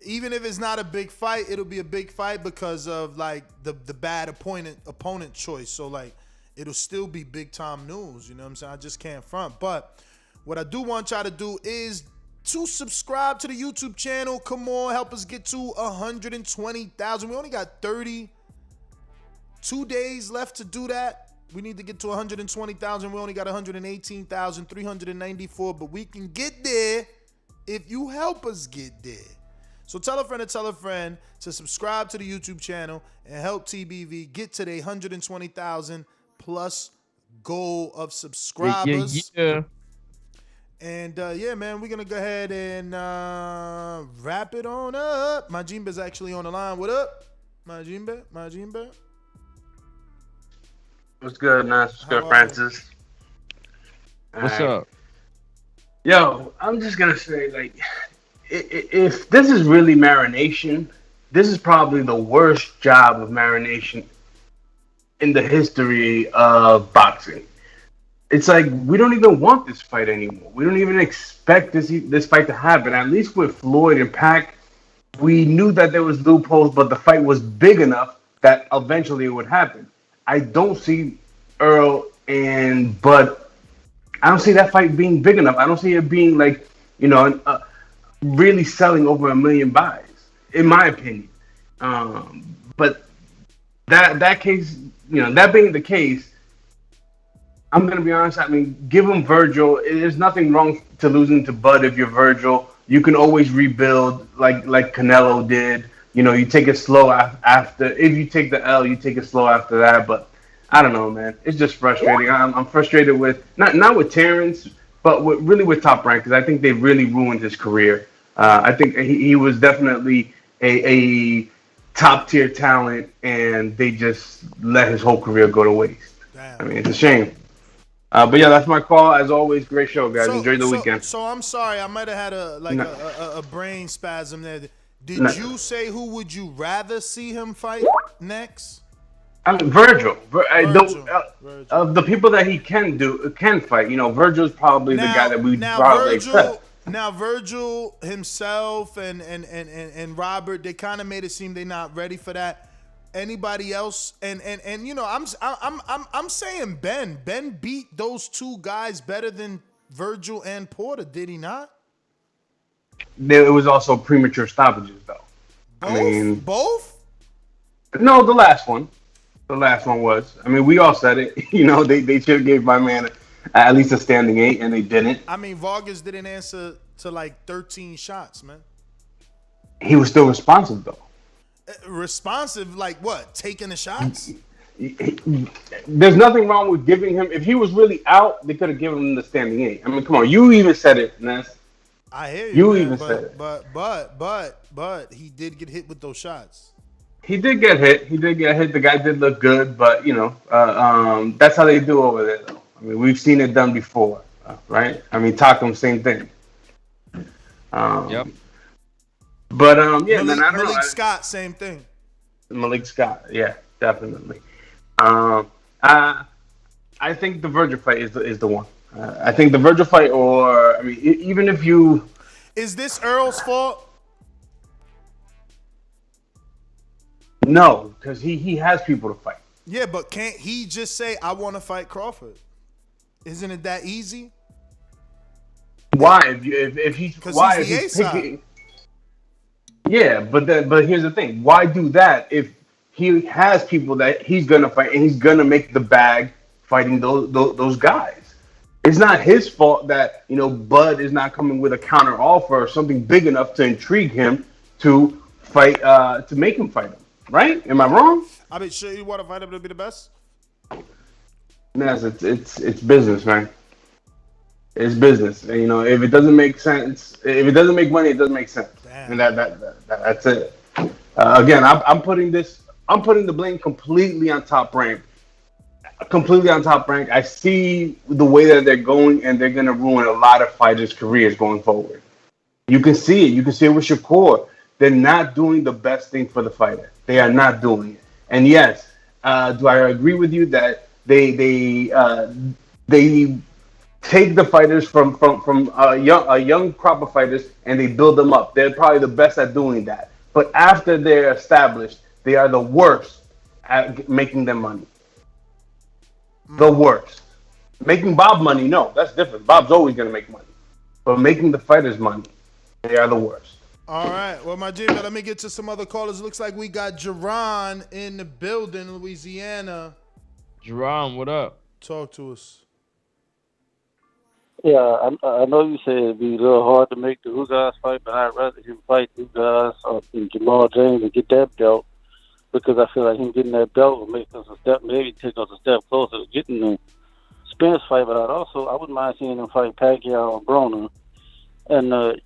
Even if it's not a big fight, it'll be a big fight because of, like, the bad opponent choice. So, like, it'll still be big-time news, you know what I'm saying? I just can't front. But what I do want y'all to do is to subscribe to the YouTube channel. Come on, help us get to 120,000. We only got 32 days left to do that. We need to get to 120,000. We only got 118,394, but we can get there if you help us get there. So tell a friend to subscribe to the YouTube channel and help TBV get to the 120,000 plus goal of subscribers. Yeah. And yeah, man, we're gonna go ahead and wrap it on up. Majimba's actually on the line. What up, Majimba? What's good, man? What's good, Francis? What's up? Yo, I'm just gonna say, like, if this is really marination, this is probably the worst job of marination in the history of boxing. It's like we don't even want this fight anymore. We don't even expect this fight to happen. At least with Floyd and Pac, we knew that there was loopholes, but the fight was big enough that eventually it would happen. I don't see Earl and Bud. I don't see that fight being big enough. I don't see it being like, really selling over 1 million buys, in my opinion. But that case, that being the case, I'm gonna be honest. I mean, give him Virgil. There's nothing wrong to losing to Bud if you're Virgil. You can always rebuild, like Canelo did. You take it slow after. If you take the L, you take it slow after that. But I don't know, man. It's just frustrating. I'm frustrated with not with Terence, but really with Top Rank, because I think they really ruined his career. I think he was definitely a top tier talent, and they just let his whole career go to waste. Damn. I mean, it's a shame. But yeah, that's my call. As always, great show, guys. Enjoy the weekend. So I'm sorry, I might have had a brain spasm there. Did you say who would you rather see him fight next? Virgil. Of the people that he can fight, Virgil's probably the guy that we probably accept. Now Virgil himself and Robert, they kind of made it seem they're not ready for that. Anybody else? And I'm saying Ben. Ben beat those two guys better than Virgil and Porter, did he not? It was also premature stoppages, though. Both? No, the last one. The last one was. I mean, we all said it. They should have gave my man at least a standing 8, and they didn't. I mean, Vargas didn't answer to like 13 shots, man. He was still responsive, though. Responsive, like what? Taking the shots? There's nothing wrong with giving him. If he was really out, they could have given him the standing 8. I mean, come on. You even said it, Ness. I hear you. You man, even said it. But he did get hit with those shots. He did get hit. The guy did look good, but that's how they do over there, though. I mean, we've seen it done before, right? I mean, Takum, same thing. Yep. But yeah, man, I don't know. Malik Scott, same thing. Malik Scott, yeah, definitely. I think the Virgil fight is the one. I think the Virgil fight, or I mean, even if you. Is this Earl's fault? No, because he has people to fight. Yeah, but can't he just say, "I want to fight Crawford"? Isn't it that easy? Why? If he's picking. Yeah, but here's the thing. Why do that if he has people that he's gonna fight and he's gonna make the bag fighting those guys? It's not his fault that Bud is not coming with a counter offer or something big enough to intrigue him to fight to make him fight him. Right? Am I wrong? I mean, sure you want to fight him to be the best? Yes, it's business, man. It's business. And, if it doesn't make sense, if it doesn't make money, it doesn't make sense. Damn. And that's it. Again, I'm putting the blame completely on Top Rank. Completely on Top Rank. I see the way that they're going, and they're gonna ruin a lot of fighters' careers going forward. You can see it. You can see it with Shakur. They're not doing the best thing for the fighter. They are not doing it. And yes, do I agree with you that they take the fighters from a young crop of fighters and they build them up. They're probably the best at doing that. But after they're established, they are the worst at making them money. The worst. Making Bob money, no, that's different. Bob's always going to make money. But making the fighters money, they are the worst. All right. Well, my Jimmy, let me get to some other callers. Looks like we got Jerron in the building, Louisiana. Jerron, what up? Talk to us. Yeah, I know you said it'd be a little hard to make the Ugas fight, but I'd rather him fight Ugas or Jamal James and get that belt, because I feel like him getting that belt will make us a step, maybe take us a step closer to getting the Spence fight. But I wouldn't mind seeing him fight Pacquiao or Broner. And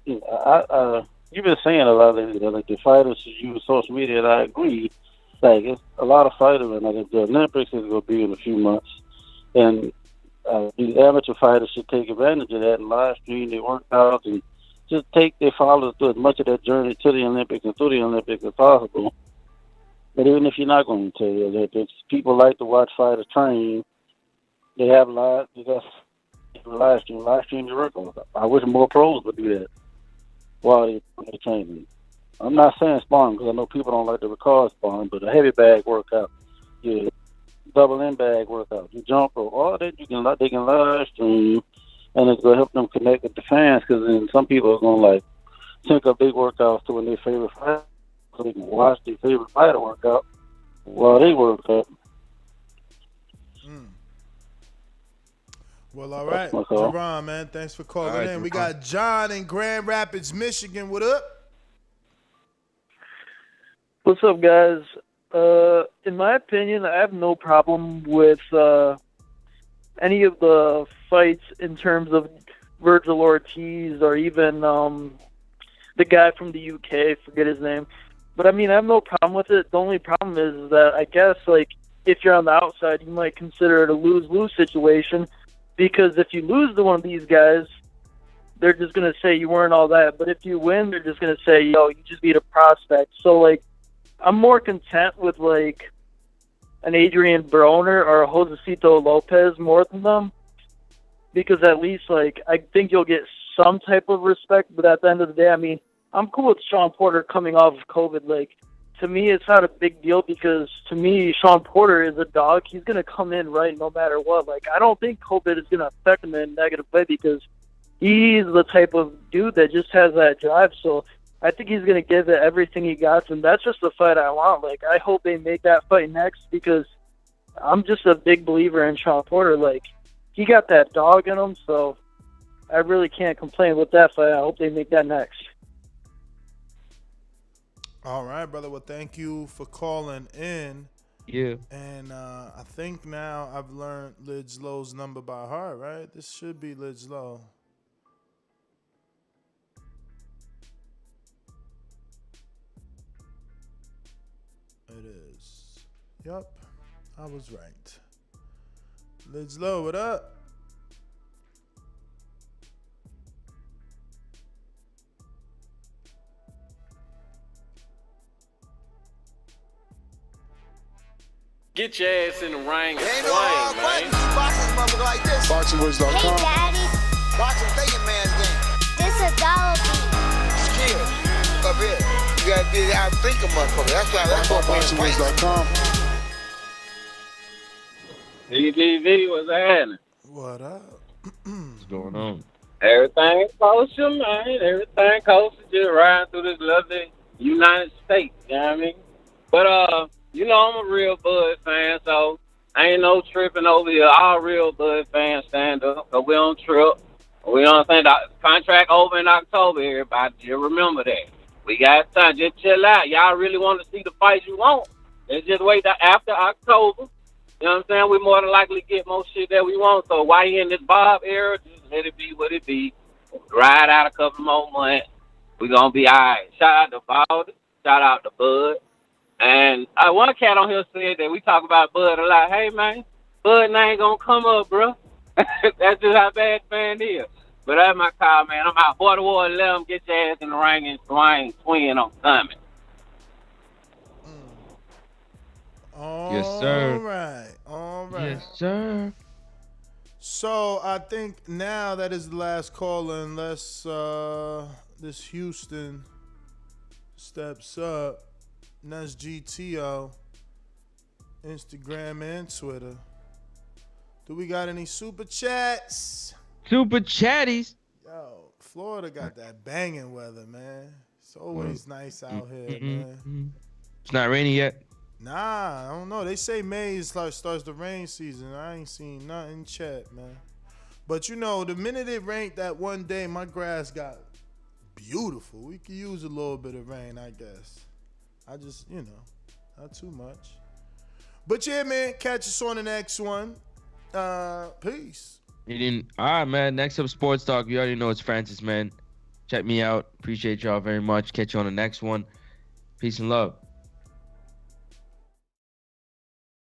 you've been saying a lot lately that like the fighters should use social media, and I agree. Like it's a lot of fighters, and like the Olympics is going to be in a few months, and these amateur fighters should take advantage of that and live stream their workouts and just take their followers through as much of that journey to the Olympics and through the Olympics as possible. But even if you're not going to the Olympics, people like to watch fighters train. They have live, because live stream your workouts. I wish more pros would do that while they're training. I'm not saying sparring because I know people don't like to record sparring, but a heavy bag workout, yeah, double end bag workout, you jump rope, all that they can live stream, and it's gonna help them connect with the fans. Because then some people are gonna like sync up big workouts to when their favorite fighter, so they can watch their favorite fighter workout while they work out. Well, all right, Jerron, man, thanks for calling in. We got John in Grand Rapids, Michigan. What up? What's up, guys? In my opinion, I have no problem with any of the fights in terms of Virgil Ortiz or even the guy from the UK, I forget his name. But, I mean, I have no problem with it. The only problem is that I guess, like, if you're on the outside, you might consider it a lose-lose situation. Because if you lose to one of these guys, they're just going to say you weren't all that. But if you win, they're just going to say, yo, you just beat a prospect. So, like, I'm more content with, like, an Adrian Broner or a Josecito Lopez more than them. Because at least, like, I think you'll get some type of respect. But at the end of the day, I mean, I'm cool with Sean Porter coming off of COVID. Like, to me, it's not a big deal because, to me, Sean Porter is a dog. He's going to come in right no matter what. Like, I don't think COVID is going to affect him in a negative way because he's the type of dude that just has that drive. So I think he's going to give it everything he got, and that's just the fight I want. Like, I hope they make that fight next because I'm just a big believer in Sean Porter. Like, he got that dog in him, so I really can't complain with that fight. I hope they make that next. All right, brother. Well, thank you for calling in. Yeah. And I think now I've learned Lidge Low's number by heart, right? This should be Lidge Low. It is. Yup, I was right. Lidge Low, what up? Get your ass in the ring and Ain't swing, no hard man. button. Boxing motherfucker like this. BoxingWords.com. Hey, Daddy. Boxing thinking man's game. This is dollar beat. Skill. Up here. You gotta be out thinking motherfucker. That's what BoxingWords.com. DBV, what's happening? What up? What's going on? Everything kosher, man. Everything kosher. Just riding through this lovely United States. You know what I mean? But, you know, I'm a real Bud fan, so ain't no tripping over here. All real Bud fans stand up, because we don't trip. We don't think the contract over in October, everybody. Just remember that. We got time. Just chill out. Y'all really want to see the fights you want. Let's just wait till after October. You know what I'm saying? We more than likely get more shit that we want. So while you in this Bob era, just let it be what it be. Ride out a couple more months. We going to be all right. Shout out to Baldy. Shout out to Bud. And one cat on here said that we talk about Bud a lot. Hey, man, Bud ain't going to come up, bro. That's just how bad fan is. But that's my call, man. I'm out. Boy, the war 11, get your ass in the ring and swing on coming. Yes, sir. All right. Yes, sir. So I think now that is the last call, unless this Houston steps up. And that's GTO, Instagram and Twitter. Do we got any super chats? Super chatties. Yo, Florida got that banging weather, man. It's always nice out here, man. It's not raining yet. Nah, I don't know. They say May starts the rain season. I ain't seen nothing in chat, man. But you know, the minute it rained that one day, my grass got beautiful. We could use a little bit of rain, I guess. I just, you know, not too much. But yeah, man, catch us on the next one. Peace. All right, man. Next up, Sports Talk. You already know it's Francis, man. Check me out. Appreciate y'all very much. Catch you on the next one. Peace and love.